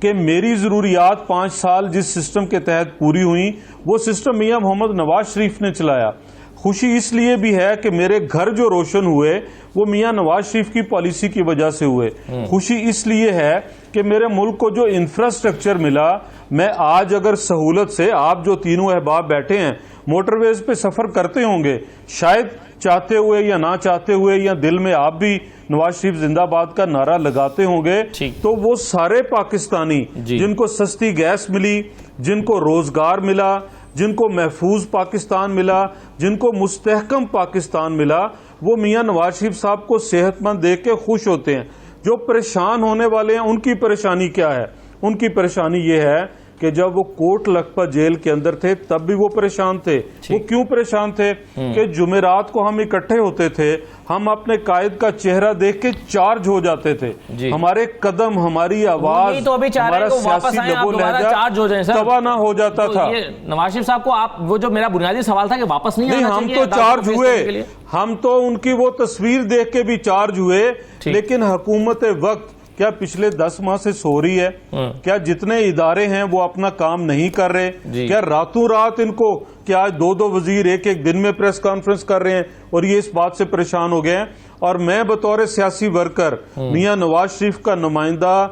کہ میری ضروریات 5 سال جس سسٹم کے تحت پوری ہوئیں وہ سسٹم میاں محمد نواز شریف نے چلایا. خوشی اس لیے بھی ہے کہ میرے گھر جو روشن ہوئے وہ میاں نواز شریف کی پالیسی کی وجہ سے ہوئے. خوشی اس لیے ہے کہ میرے ملک کو جو انفراسٹرکچر ملا، میں آج اگر سہولت سے، آپ جو تینوں احباب بیٹھے ہیں موٹر ویز پہ سفر کرتے ہوں گے، شاید چاہتے ہوئے یا نہ چاہتے ہوئے، یا دل میں آپ بھی نواز شریف زندہ باد کا نعرہ لگاتے ہوں گے، تو وہ سارے پاکستانی جن کو سستی گیس ملی، جن کو روزگار ملا، جن کو محفوظ پاکستان ملا، جن کو مستحکم پاکستان ملا، وہ میاں نواز شریف صاحب کو صحت مند دیکھ کے خوش ہوتے ہیں. جو پریشان ہونے والے ہیں ان کی پریشانی کیا ہے؟ ان کی پریشانی یہ ہے کہ جب وہ کوٹ لکھپت جیل کے اندر تھے تب بھی وہ پریشان تھے. وہ کیوں پریشان تھے؟ کہ جمعرات کو ہم اکٹھے ہوتے تھے، ہم اپنے قائد کا چہرہ دیکھ کے چارج ہو جاتے تھے. ہمارے قدم، ہماری آواز، ہمارا سیاسی لب و لہجہ تباہ نہ ہو جاتا تھا. نواز شریف صاحب کو آپ، وہ جو میرا بنیادی سوال تھا کہ واپس نہیں آنا چاہیے، ہم تو چارج ہوئے، ہم تو ان کی وہ تصویر دیکھ کے بھی چارج ہوئے. لیکن حکومت وقت کیا پچھلے 10 ماہ سے سو رہی ہے؟ کیا جتنے ادارے ہیں وہ اپنا کام نہیں کر رہے؟ کیا راتوں رات ان کو، کیا 2 وزیر ایک دن میں پریس کانفرنس کر رہے ہیں اور یہ اس بات سے پریشان ہو گئے ہیں؟ اور میں بطور سیاسی ورکر، میاں نواز شریف کا نمائندہ،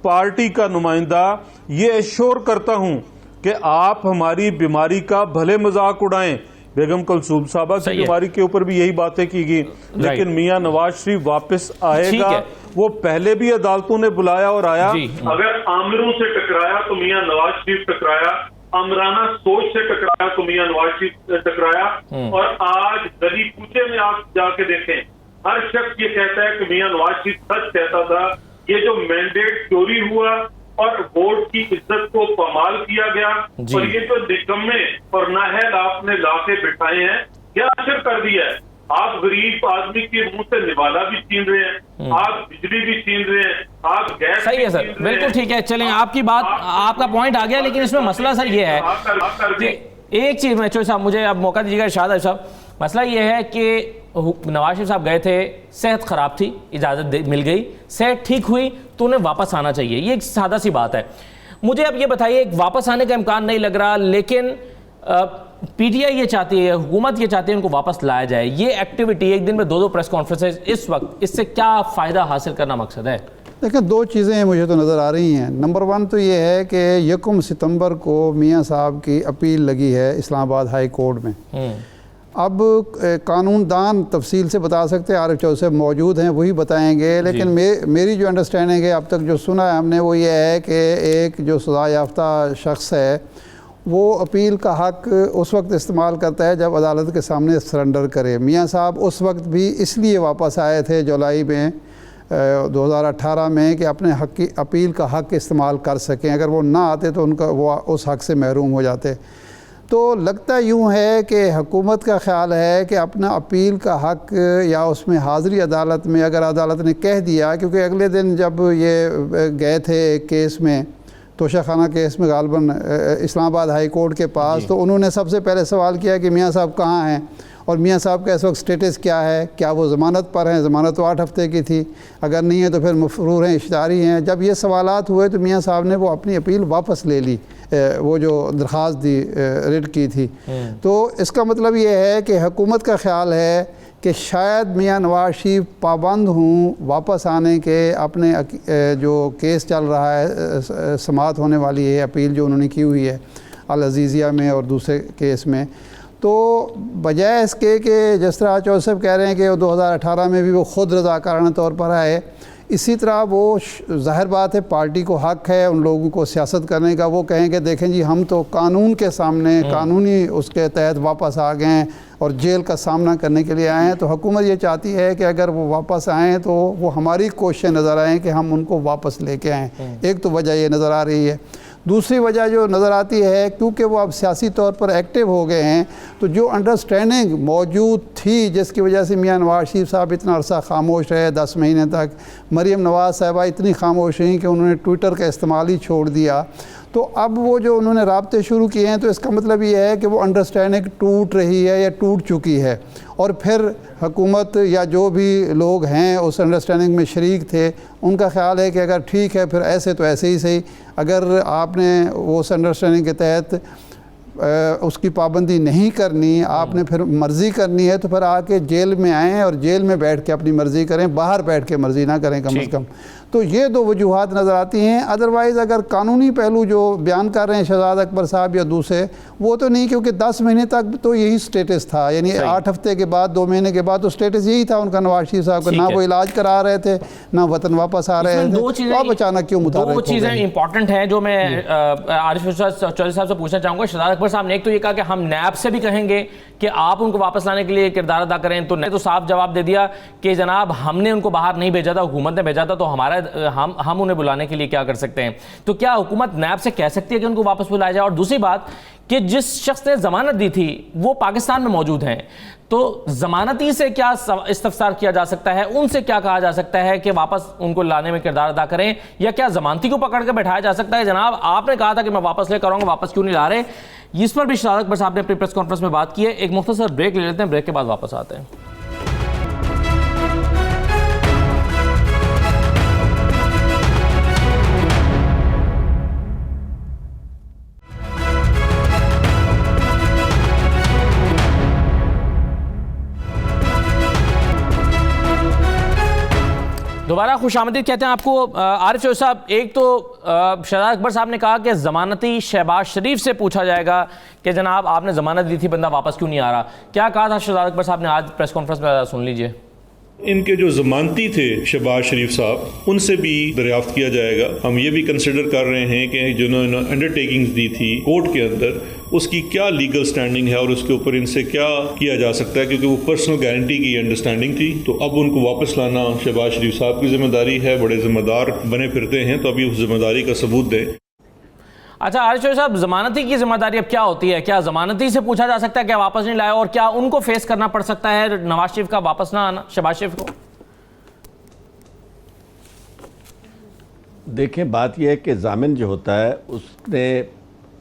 پارٹی کا نمائندہ، یہ ایشور کرتا ہوں کہ آپ ہماری بیماری کا بھلے مذاق اڑائیں. بیگم کلثوم صاحبہ کی بیماری کے اوپر بھی یہی باتیں کی گئی، لیکن میاں نواز شریف واپس آئے گا. وہ پہلے بھی عدالتوں نے بلایا اور آیا. اگر آمروں سے ٹکرایا تو میاں نواز شریف ٹکرایا، آمرانہ سوچ سے ٹکرایا تو میاں نواز شریف ٹکرایا. اور آج گلی کوچے میں آپ جا کے دیکھیں، ہر شخص یہ کہتا ہے کہ میاں نواز شریف سچ کہتا تھا. یہ جو مینڈیٹ چوری ہوا اور ووٹ کی عزت کو پامال کیا گیا، اور یہ جو نکمے اور نااہل آپ نے لا کے بٹھائے ہیں، کیا اثر کر دیا ہے؟ آپ غریب آدمی کے منہ سے نوالا بھی چھین رہے ہیں، آپ بجلی بھی چھین رہے ہیں، آپ گیس. صحیح ہے سر، بالکل ٹھیک ہے. چلیں، آپ کی بات، آپ کا پوائنٹ آ گیا، لیکن اس میں مسئلہ سر یہ ہے کہ ایک چیز میں چوہے صاحب مجھے اب موقع دیجیے گا. ارشاد صاحب، مسئلہ یہ ہے کہ نواز شریف صاحب گئے تھے، صحت خراب تھی، اجازت مل گئی، صحت ٹھیک ہوئی تو انہیں واپس آنا چاہیے. یہ ایک سادہ سی بات ہے. مجھے اب یہ بتائیے، واپس آنے کا امکان نہیں لگ رہا، لیکن پی ٹی آئی یہ چاہتی ہے، حکومت یہ چاہتی ہے ان کو واپس لایا جائے. یہ ایکٹیویٹی ایک دن میں 2 پریس کانفرنسز اس وقت، اس سے کیا فائدہ حاصل کرنا مقصد ہے؟ دیکھیں، 2 چیزیں مجھے تو نظر آ رہی ہیں. نمبر 1 تو یہ ہے کہ 1 ستمبر کو میاں صاحب کی اپیل لگی ہے اسلام آباد ہائی کورٹ میں. اب قانون دان تفصیل سے بتا سکتے ہیں، عارف چودھری موجود ہیں، وہی بتائیں گے. لیکن میری جو انڈرسٹینڈنگ ہے اب تک جو سنا ہے ہم نے، وہ یہ ہے کہ ایک جو سزا یافتہ شخص ہے وہ اپیل کا حق اس وقت استعمال کرتا ہے جب عدالت کے سامنے سرنڈر کرے. میاں صاحب اس وقت بھی اس لیے واپس آئے تھے جولائی میں 2018 میں کہ اپنے حق کی اپیل کا حق استعمال کر سکیں. اگر وہ نہ آتے تو ان کا وہ اس حق سے محروم ہو جاتے. تو لگتا یوں ہے کہ حکومت کا خیال ہے کہ اپنا اپیل کا حق یا اس میں حاضری عدالت میں، اگر عدالت نے کہہ دیا، کیونکہ اگلے دن جب یہ گئے تھے ایک کیس میں، توشہ خانہ کیس میں غالباً اسلام آباد ہائی کورٹ کے پاس، تو انہوں نے سب سے پہلے سوال کیا کہ میاں صاحب کہاں ہیں اور میاں صاحب کا اس وقت سٹیٹس کیا ہے، کیا وہ ضمانت پر ہیں؟ ضمانت تو 8 ہفتے کی تھی، اگر نہیں ہے تو پھر مفرور ہیں، اشتہاری ہیں. جب یہ سوالات ہوئے تو میاں صاحب نے وہ اپنی اپیل واپس لے لی، وہ جو درخواست دی ریٹ کی تھی. تو اس کا مطلب یہ ہے کہ حکومت کا خیال ہے کہ شاید میاں نواز شریف پابند ہوں واپس آنے کے. اپنے جو کیس چل رہا ہے، سماعت ہونے والی ہے اپیل جو انہوں نے کی ہوئی ہے العزیزیہ میں اور دوسرے کیس میں، تو بجائے اس کے کہ جس طرح چودھری صاحب کہہ رہے ہیں کہ 2018 میں بھی وہ خود رضاکارانہ طور پر آئے، اسی طرح وہ ظاہر بات ہے پارٹی کو حق ہے ان لوگوں کو سیاست کرنے کا، وہ کہیں کہ دیکھیں جی ہم تو قانون کے سامنے قانونی اس کے تحت واپس آ گئے ہیں اور جیل کا سامنا کرنے کے لیے آئے ہیں، تو حکومت یہ چاہتی ہے کہ اگر وہ واپس آئیں تو وہ ہماری کوششیں نظر آئیں کہ ہم ان کو واپس لے کے آئیں۔ ایک تو وجہ یہ نظر آ رہی ہے۔ دوسری وجہ جو نظر آتی ہے کیونکہ وہ اب سیاسی طور پر ایکٹیو ہو گئے ہیں، تو جو انڈرسٹینڈنگ موجود تھی جس کی وجہ سے میاں نواز شریف صاحب اتنا عرصہ خاموش رہے 10 مہینے تک، مریم نواز صاحبہ اتنی خاموش رہیں کہ انہوں نے ٹویٹر کا استعمال ہی چھوڑ دیا، تو اب وہ جو انہوں نے رابطے شروع کیے ہیں تو اس کا مطلب یہ ہے کہ وہ انڈرسٹینڈنگ ٹوٹ رہی ہے یا ٹوٹ چکی ہے، اور پھر حکومت یا جو بھی لوگ ہیں اس انڈرسٹینڈنگ میں شریک تھے ان کا خیال ہے کہ اگر ٹھیک ہے پھر ایسے تو ایسے ہی صحیح، اگر آپ نے اس انڈرسٹینڈنگ کے تحت اس کی پابندی نہیں کرنی، آپ نے پھر مرضی کرنی ہے تو پھر آ کے جیل میں آئیں اور جیل میں بیٹھ کے اپنی مرضی کریں، باہر بیٹھ کے مرضی نہ کریں کم از کم۔ تو یہ دو وجوہات نظر آتی ہیں۔ ادروائز اگر قانونی پہلو جو بیان کر رہے ہیں شہزاد اکبر صاحب یا دوسرے، وہ تو نہیں، کیونکہ 10 مہینے تک تو یہی سٹیٹس تھا، یعنی 8 ہفتے کے بعد 2 مہینے کے بعد تو سٹیٹس یہی تھا ان کا نواز شریف صاحب کا، نہ وہ علاج کرا رہے تھے نہ وطن واپس آ رہے تھے، تو اب اچانک کیوں متحرک ہو گئے؟ دو چیزیں امپورٹنٹ ہیں جو میں عارف چودھری صاحب سے پوچھنا چاہوں گا۔ شہزاد اکبر صاحب نے ایک تو یہ کہا کہ ہم نیب سے بھی کہیں گے کہ آپ ان کو واپس لانے کے لیے کردار ادا کریں، تو نے تو صاف جواب دے دیا کہ جناب ہم نے ان کو باہر نہیں بھیجا تھا، حکومت نے بھیجا تھا، تو ہم انہیں بلانے کے لیے کیا کر سکتے ہیں؟ تو کیا حکومت نیب سے کہہ سکتی ہے کہ ان کو واپس بلایا جائے؟ اور دوسری بات کہ جس شخص نے ضمانت دی تھی وہ پاکستان میں موجود ہیں، تو ضمانتی سے کیا استفسار کیا جا سکتا ہے؟ ان سے کیا کہا جا سکتا ہے کہ واپس ان کو لانے میں کردار ادا کریں؟ یا کیا ضمانتی کو پکڑ کے بیٹھایا جا سکتا ہے جناب آپ نے کہا تھا کہ میں واپس لے کر آؤں گا، واپس کیوں نہیں لا رہے؟ اس پر بھی شہزاد اکبر صاحب نے اپنی پریس کانفرنس میں بات کی ہے۔ ایک مختصر بریک لے لیتے ہیں، بریک کے بعد واپس آتے ہیں۔ دوبارہ خوش آمدید کہتے ہیں آپ کو عارف چودھری صاحب۔ ایک تو شہزاد اکبر صاحب نے کہا کہ ضمانتی شہباز شریف سے پوچھا جائے گا کہ جناب آپ نے ضمانت دی تھی، بندہ واپس کیوں نہیں آ رہا؟ کیا کہا تھا شہزاد اکبر صاحب نے آج پریس کانفرنس میں؟ سن لیجئے۔ ان کے جو ضمانتی تھے شہباز شریف صاحب، ان سے بھی دریافت کیا جائے گا۔ ہم یہ بھی کنسیڈر کر رہے ہیں کہ جنہوں نے انڈرٹیکنگز دی تھی کورٹ کے اندر، اس کی کیا لیگل سٹینڈنگ ہے اور اس کے اوپر ان سے کیا کیا جا سکتا ہے، کیونکہ وہ پرسنل گارنٹی کی انڈرسٹینڈنگ تھی۔ تو اب ان کو واپس لانا شہباز شریف صاحب کی ذمہ داری ہے، بڑے ذمہ دار بنے پھرتے ہیں، تو ابھی اس ذمہ داری کا ثبوت دیں۔ اچھا عارف چودھری صاحب، ضمانتی کی ذمہ داری اب کیا ہوتی ہے؟ کیا ضمانتی سے پوچھا جا سکتا ہے کہ واپس نہیں لائے، اور کیا ان کو فیس کرنا پڑ سکتا ہے نواز شریف کا واپس نہ آنا، شہباز شریف کو؟ دیکھیں بات یہ ہے کہ ضامن جو ہوتا ہے اس نے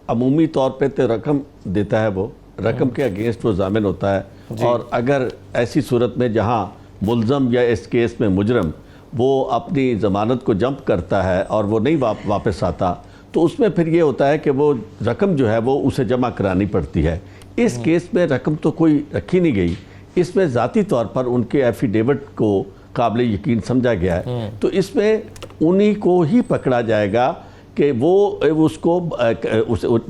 عمومی طور پہ تو رقم دیتا ہے، وہ رقم کے اگینسٹ وہ ضامن ہوتا ہے، اور اگر ایسی صورت میں جہاں ملزم یا اس کیس میں مجرم وہ اپنی ضمانت کو جمپ کرتا ہے اور وہ نہیں واپس آتا، تو اس میں پھر یہ ہوتا ہے کہ وہ رقم جو ہے وہ اسے جمع کرانی پڑتی ہے۔ اس کیس میں رقم تو کوئی رکھی نہیں گئی، اس میں ذاتی طور پر ان کے ایفیڈیوٹ کو قابل یقین سمجھا گیا ہے، تو اس میں انہی کو ہی پکڑا جائے گا کہ وہ اس کو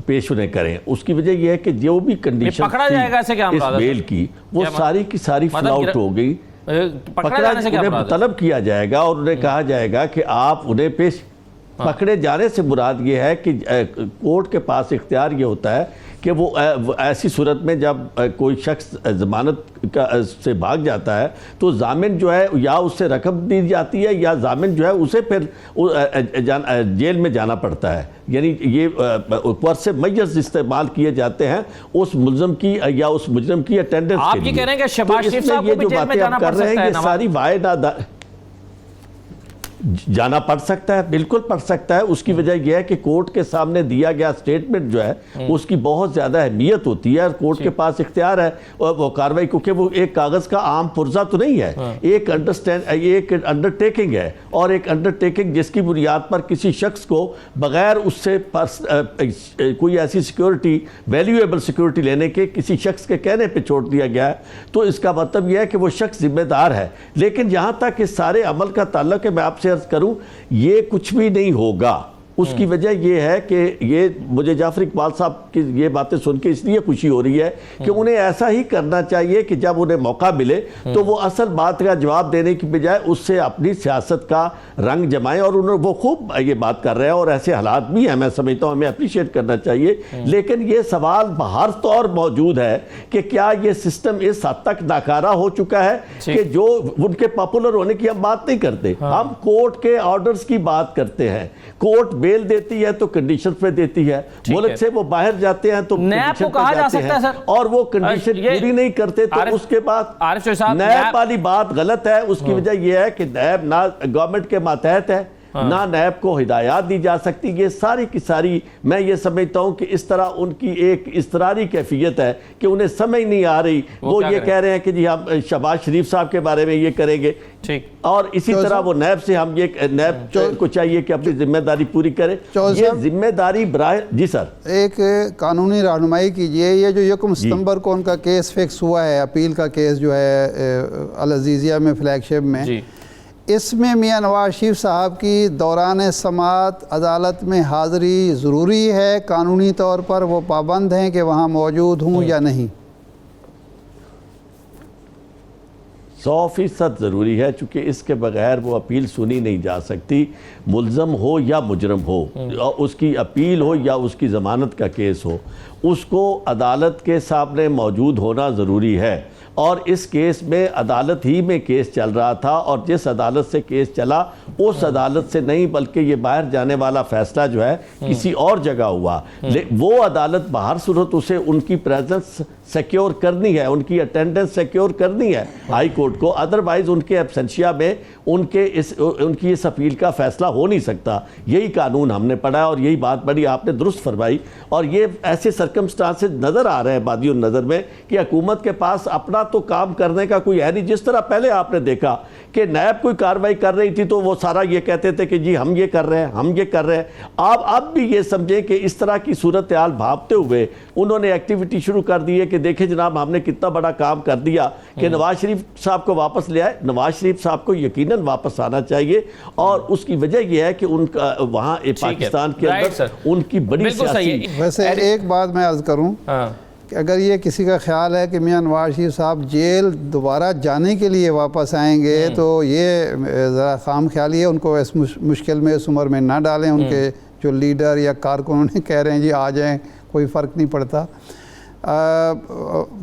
پیش انہیں کریں۔ اس کی وجہ یہ ہے کہ جو بھی کنڈیشن اس بیل کی وہ ساری کی ساری فل آؤٹ ہو گئی، انہیں طلب کیا جائے گا اور انہیں کہا جائے گا کہ آپ انہیں پیش۔ پکڑے جانے سے مراد یہ ہے کہ کورٹ کے پاس اختیار یہ ہوتا ہے کہ وہ ایسی صورت میں جب کوئی شخص ضمانت سے بھاگ جاتا ہے تو ضامن جو ہے یا اس سے رقم دی جاتی ہے یا ضامن جو ہے اسے پھر جیل میں جانا پڑتا ہے، یعنی یہ اوپر سے میز استعمال کیے جاتے ہیں اس ملزم کی یا اس مجرم کی اٹینڈنس کے لیے۔ آپ یہ کہہ رہے ہیں کہ شہباز شریف صاحب کو بھی جیل میں جانا پڑ سکتا ہے؟ یہ ساری وائد جانا پڑ سکتا ہے، بالکل پڑ سکتا ہے۔ اس کی وجہ یہ ہے کہ کورٹ کے سامنے دیا گیا سٹیٹمنٹ جو ہے اس کی بہت زیادہ اہمیت ہوتی ہے، اور کورٹ کے پاس اختیار ہے وہ کاروائی، کیونکہ وہ ایک کاغذ کا عام پرزہ تو نہیں ہے، ایک انڈرٹیکنگ ہے، اور ایک انڈرٹیکنگ جس کی بنیاد پر کسی شخص کو بغیر اس سے کوئی ایسی سیکیورٹی، ویلیویبل سیکیورٹی لینے کے کسی شخص کے کہنے پہ چھوڑ دیا گیا ہے، تو اس کا مطلب یہ ہے کہ وہ شخص ذمہ دار ہے۔ لیکن جہاں تک اس سارے عمل کا تعلق ہے، میں آپ سے عرض کروں یہ کچھ بھی نہیں ہوگا اس کی وجہ یہ ہے کہ یہ مجھے جعفر اقبال صاحب کی یہ باتیں سن کے اس لیے خوشی ہو رہی ہے کہ انہیں ایسا ہی کرنا چاہیے کہ جب انہیں موقع ملے تو وہ اصل بات کا جواب دینے کی بجائے اس سے اپنی سیاست کا رنگ جمائیں، اور وہ خوب یہ بات کر رہے ہیں اور ایسے حالات بھی ہیں، میں سمجھتا ہوں ہمیں اپریشیٹ کرنا چاہیے. لیکن یہ سوال بہر طور موجود ہے کہ کیا یہ سسٹم اس حد تک ناکارہ ہو چکا ہے کہ جو ان کے پاپولر ہونے کی ہم بات نہیں کرتے، ہم کورٹ کے آرڈرز کی بات کرتے ہیں. کورٹ بیل دیتی ہے تو کنڈیشن پہ دیتی ہے، ملک سے وہ باہر جاتے ہیں تو کنڈیشن پہ جاتے ہیں، اور وہ کنڈیشن پوری نہیں کرتے تو اس کے بعد نیب والی بات غلط ہے. اس کی وجہ یہ ہے کہ نیب نہ گورنمنٹ کے ماتحت ہے، نہ نیب کو ہدایات دی جا سکتی. یہ ساری کی ساری میں یہ سمجھتا ہوں کہ اس طرح ان کی ایک اضطراری کیفیت ہے کہ انہیں سمجھ نہیں آ رہی. وہ یہ کہہ رہے ہیں کہ جی ہم شہباز شریف صاحب کے بارے میں یہ کریں گے، اور اسی طرح وہ نیب سے ہم یہ نیب کو چاہیے کہ اپنی ذمہ داری پوری کرے. یہ ذمہ داری براہ جی سر ایک قانونی رہنمائی کیجئے. یہ جو 1 ستمبر کو ان کا کیس فکس ہوا ہے، اپیل کا کیس جو ہے العزیزیہ میں فلیگ شپ میں، اس میں میاں نواز شریف صاحب کی دوران سماعت عدالت میں حاضری ضروری ہے؟ قانونی طور پر وہ پابند ہیں کہ وہاں موجود ہوں یا نہیں؟ 100% ضروری ہے، چونکہ اس کے بغیر وہ اپیل سنی نہیں جا سکتی. ملزم ہو یا مجرم ہو، اس کی اپیل ہو یا اس کی ضمانت کا کیس ہو، اس کو عدالت کے سامنے موجود ہونا ضروری ہے. اور اس کیس میں عدالت ہی میں کیس چل رہا تھا، اور جس عدالت سے کیس چلا اس عدالت سے نہیں بلکہ یہ باہر جانے والا فیصلہ جو ہے کسی اور جگہ ہوا. وہ عدالت باہر صورت اسے ان کی پریزنس سیکیور کرنی ہے، ان کی اٹینڈنس سیکیور کرنی ہے ہائی کورٹ کو، ادروائز ان کے ایبسنشیا میں ان کی اس اپیل کا فیصلہ ہو نہیں سکتا. یہی قانون ہم نے پڑھا ہے، اور یہی بات بڑی آپ نے درست فرمائی. اور یہ ایسے سرکمسٹانسز نظر آ رہے ہیں بادی النظر میں کہ حکومت کے پاس اپنا تو کام کرنے کا کوئی ہے نہیں. جس طرح پہلے آپ نے دیکھا کہ نیب کوئی کارروائی کر رہی تھی تو وہ سارا یہ کہتے تھے کہ جی ہم یہ کر رہے ہیں، ہم یہ کر رہے ہیں. آپ اب بھی یہ سمجھیں کہ اس طرح کی صورتحال بھاپتے ہوئے انہوں نے ایکٹیویٹی شروع کر دی ہے کہ دیکھیں جناب ہم نے کتنا بڑا کام کر دیا کہ نواز شریف صاحب کو واپس لے آئے. نواز شریف صاحب کو یقیناً واپس آنا چاہیے، اور اس کی وجہ یہ ہے کہ ان کا وہاں پاکستان کے اندر ان کی بڑی سیاسی. ویسے ایک بات میں عرض کروں کہ اگر یہ کسی کا خیال ہے کہ میاں نواز شریف صاحب جیل دوبارہ جانے کے لیے واپس آئیں گے تو یہ ذرا خام خیالی ہے. ان کو اس مشکل میں اس عمر میں نہ ڈالیں. ان کے جو لیڈر یا کارکنوں نے کہہ رہے ہیں جی آ جائیں، کوئی فرق نہیں پڑتا.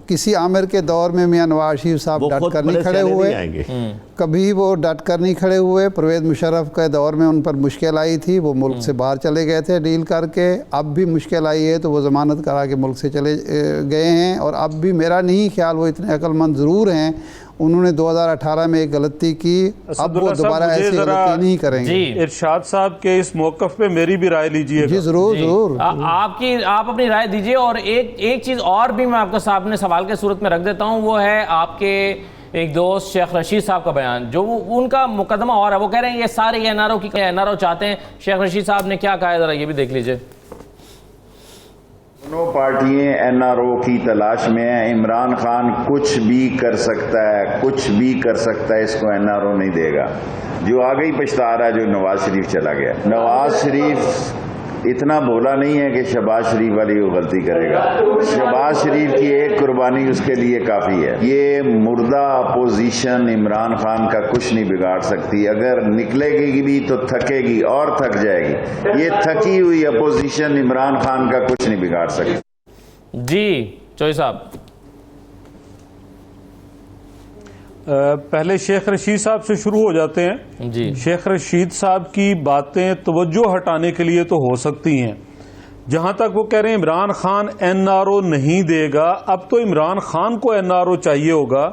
کسی عامر کے دور میں میاں نواز شریف صاحب ڈٹ کر نہیں کھڑے ہوئے، کبھی وہ ڈٹ کر نہیں کھڑے ہوئے. پرویز مشرف کے دور میں ان پر مشکل آئی تھی، وہ ملک سے باہر چلے گئے تھے ڈیل کر کے. اب بھی مشکل آئی ہے تو وہ ضمانت کرا کے ملک سے چلے گئے ہیں. اور اب بھی میرا نہیں خیال وہ اتنے عقل مند ضرور ہیں. انہوں نے 2018 میں ایک غلطی کی، اب وہ دوبارہ ایسی غلطی نہیں کریں گے. ارشاد صاحب کے اس موقف پہ میری بھی رائے لیجئے. جی ضرور ضرور، آپ اپنی رائے دیجئے. اور ایک چیز اور بھی میں آپ کے سامنے سوال کے صورت میں رکھ دیتا ہوں، وہ ہے آپ کے ایک دوست شیخ رشید صاحب کا بیان، جو ان کا مقدمہ اور ہے. وہ کہہ رہے ہیں یہ سارے این آر او چاہتے ہیں. شیخ رشید صاحب نے کیا کہا ہے، ذرا یہ بھی دیکھ لیجئے. دونوں پارٹیاں این آر او کی تلاش میں ہیں. عمران خان کچھ بھی کر سکتا ہے، کچھ بھی کر سکتا ہے، اس کو این آر او نہیں دے گا. جو آگے ہی پچھتا رہا ہے جو نواز شریف چلا گیا. نواز شریف اتنا بولا نہیں ہے کہ شہباز شریف والی وہ غلطی کرے گا. شہباز شریف کی ایک قربانی اس کے لیے کافی ہے. یہ مردہ اپوزیشن عمران خان کا کچھ نہیں بگاڑ سکتی. اگر نکلے گی بھی تو تھکے گی اور تھک جائے گی. یہ تھکی ہوئی اپوزیشن عمران خان کا کچھ نہیں بگاڑ سکتی. جی چوئی صاحب. پہلے شیخ رشید صاحب سے شروع ہو جاتے ہیں. جی شیخ رشید صاحب کی باتیں توجہ ہٹانے کے لیے تو ہو سکتی ہیں. جہاں تک وہ کہہ رہے ہیں Imran Khan N R O نہیں دے گا، اب تو عمران خان کو این آر او چاہیے ہوگا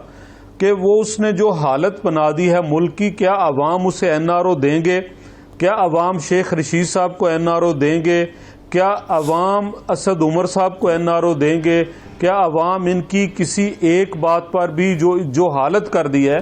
کہ وہ اس نے جو حالت بنا دی ہے ملک کی، کیا عوام اسے این آر او دیں گے؟ کیا عوام شیخ رشید صاحب کو این آر او دیں گے؟ کیا عوام اسد عمر صاحب کو این آر او دیں گے؟ کیا عوام ان کی کسی ایک بات پر بھی جو حالت کر دی ہے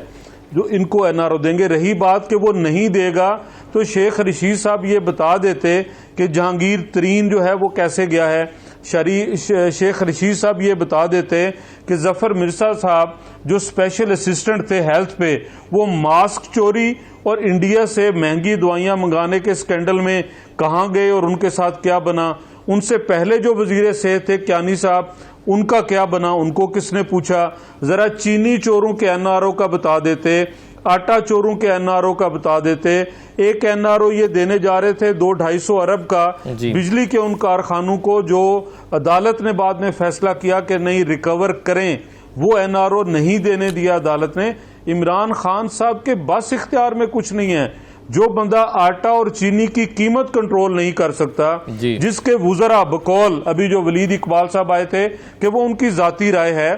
جو ان کو این آر او دیں گے؟ رہی بات کہ وہ نہیں دے گا تو شیخ رشید صاحب یہ بتا دیتے کہ جہانگیر ترین جو ہے وہ کیسے گیا ہے. شیخ رشید صاحب یہ بتا دیتے کہ ظفر مرزا صاحب جو اسپیشل اسسٹنٹ تھے ہیلتھ پہ، وہ ماسک چوری اور انڈیا سے مہنگی دوائیاں منگانے کے اسکینڈل میں کہاں گئے اور ان کے ساتھ کیا بنا؟ ان سے پہلے جو وزیر صحت تھے کیانی صاحب، ان کا کیا بنا؟ ان کو کس نے پوچھا؟ ذرا چینی چوروں کے این آر او کا بتا دیتے، آٹا چوروں کے این آر او کا بتا دیتے۔ ایک این آر او یہ دینے جا رہے تھے 200-250 ارب کا بجلی کے ان کارخانوں کو، جو عدالت نے بعد میں فیصلہ کیا کہ نہیں ریکور کریں، وہ این آر او نہیں دینے دیا عدالت نے۔ عمران خان صاحب کے بس اختیار میں کچھ نہیں ہے۔ جو بندہ آٹا اور چینی کی قیمت کنٹرول نہیں کر سکتا، جس کے وزراء بقول ابھی جو ولید اقبال صاحب آئے تھے کہ وہ ان کی ذاتی رائے ہے،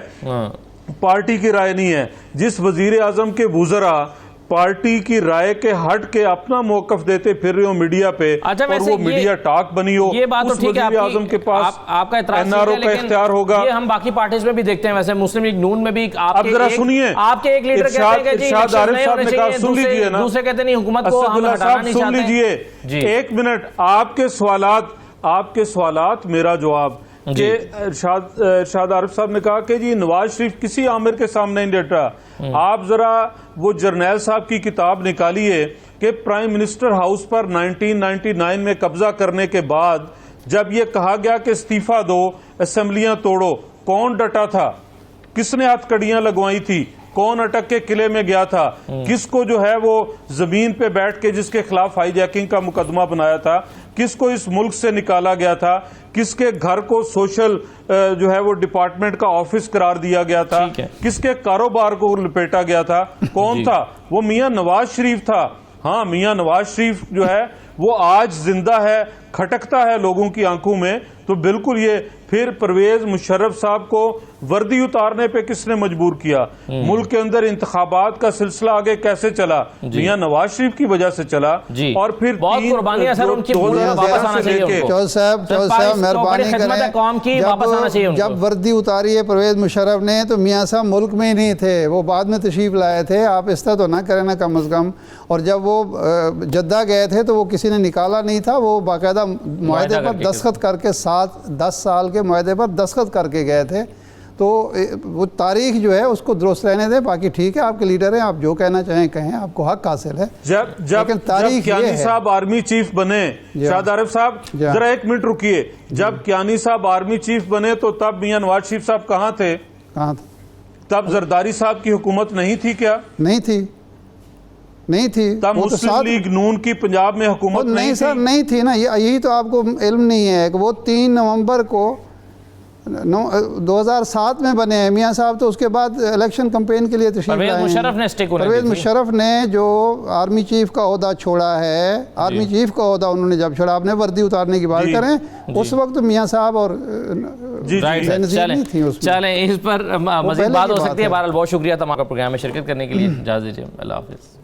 پارٹی کی رائے نہیں ہے، جس وزیر اعظم کے وزراء پارٹی کی رائے کے ہٹ کے اپنا موقف دیتے پھر رہے ہو میڈیا پہ، اور وہ میڈیا ٹاک بنی ہو، یہ بات تو ٹھیک ہے، وزیر اعظم کے پاس آپ کا اعتراض این آر او کا اختیار ہوگا۔ یہ ہم باقی پارٹیز میں بھی دیکھتے ہیں، ویسے مسلم لیگ نون میں بھی اب ذرا سنیے، آپ کے ایک لیڈر کہتے ہیں کہ جی ارشاد عارف صاحب نے کہا، سن لیجئے نا، دوسرے کہتے نہیں حکومت کو ہم ہٹانا نہیں چاہتے۔ سن لیجئے ایک منٹ، آپ کے سوالات میرا جواب، کہ ارشاد عارف صاحب نے کہا کہ جی نواز شریف کسی عامر کے سامنے نہیں ڈٹ رہا۔ آپ ذرا وہ جرنیل صاحب کی کتاب نکالیے کہ پرائم منسٹر ہاؤس پر 1999 میں قبضہ کرنے کے بعد جب یہ کہا گیا کہ استعفیٰ دو، اسمبلیاں توڑو، کون ڈٹا تھا؟ کس نے ہتھ کڑیاں لگوائی تھی؟ کون اٹک کے قلعے میں گیا تھا؟ کس کو جو ہے وہ زمین پہ بیٹھ کے جس کے خلاف ہائی جیکنگ کا مقدمہ بنایا تھا؟ کس کو اس ملک سے نکالا گیا تھا؟ کس کے گھر کو سوشل جو ہے وہ ڈپارٹمنٹ کا آفس قرار دیا گیا تھا؟ کس کے کاروبار کو لپیٹا گیا تھا؟ کون تھا وہ؟ میاں نواز شریف تھا۔ ہاں، میاں نواز شریف جو ہے وہ آج زندہ ہے، کھٹکتا ہے لوگوں کی آنکھوں میں، تو بالکل یہ پھر پرویز مشرف صاحب کو وردی اتارنے پہ کس نے مجبور کیا؟ ملک کے اندر انتخابات کا سلسلہ آگے کیسے چلا؟ میاں نواز شریف کی وجہ سے چلا، اور پھر بہت قربانیاں سر ان کی واپس آنا چاہیے۔ چودھری صاحب مہربانی کریں، جب وردی اتاری ہے پرویز مشرف نے تو میاں صاحب ملک میں ہی نہیں تھے، وہ بعد میں تشریف لائے تھے، آپ اس طرح تو نہ کریں نا کم از کم۔ اور جب وہ جدہ گئے تھے تو وہ کسی نے نکالا نہیں تھا، وہ باقاعدہ معاہدے پر دستخط کر کے 10 سال کے معاہدے پر دستخط کر کے گئے تھے۔ تو وہ تاریخ جو ہے اس کو درست رہنے دیں، باقی ٹھیک ہے آپ کے لیڈر ہیں، آپ جو کہنا چاہیں کہیں، آپ کو حق حاصل ہے۔ جب کیانی صاحب آرمی چیف بنے، شاہد عارف صاحب ذرا ایک منٹ رکیے، جب کیانی صاحب آرمی چیف بنے تو تب میاں نواز شریف صاحب کہاں تھے؟ تب زرداری صاحب کی حکومت نہیں تھی کیا؟ نہیں تھی تب مسلم لیگ نون کی پنجاب میں حکومت نہیں سر، نہیں تھی نا، یہی تو آپ کو علم نہیں ہے کہ وہ 3 نومبر کو 2007 میں بنے ہیں میاں صاحب، تو اس کے بعد الیکشن کمپین کے لیے تشریف لائے ہیں۔ پرویز مشرف نے جو آرمی چیف کا عہدہ چھوڑا ہے، آرمی چیف کا عہدہ انہوں نے جب چھوڑا، آپ نے وردی اتارنے کی بات کریں، اس وقت میاں صاحب اور نہیں تھی اس میں۔ چلیں اس پر مزید بات ہو سکتی ہے۔ بہرحال بہت شکریہ تمام کا پروگرام میں شرکت کرنے کے لیے، اجازت دیجیے، اللہ حافظ۔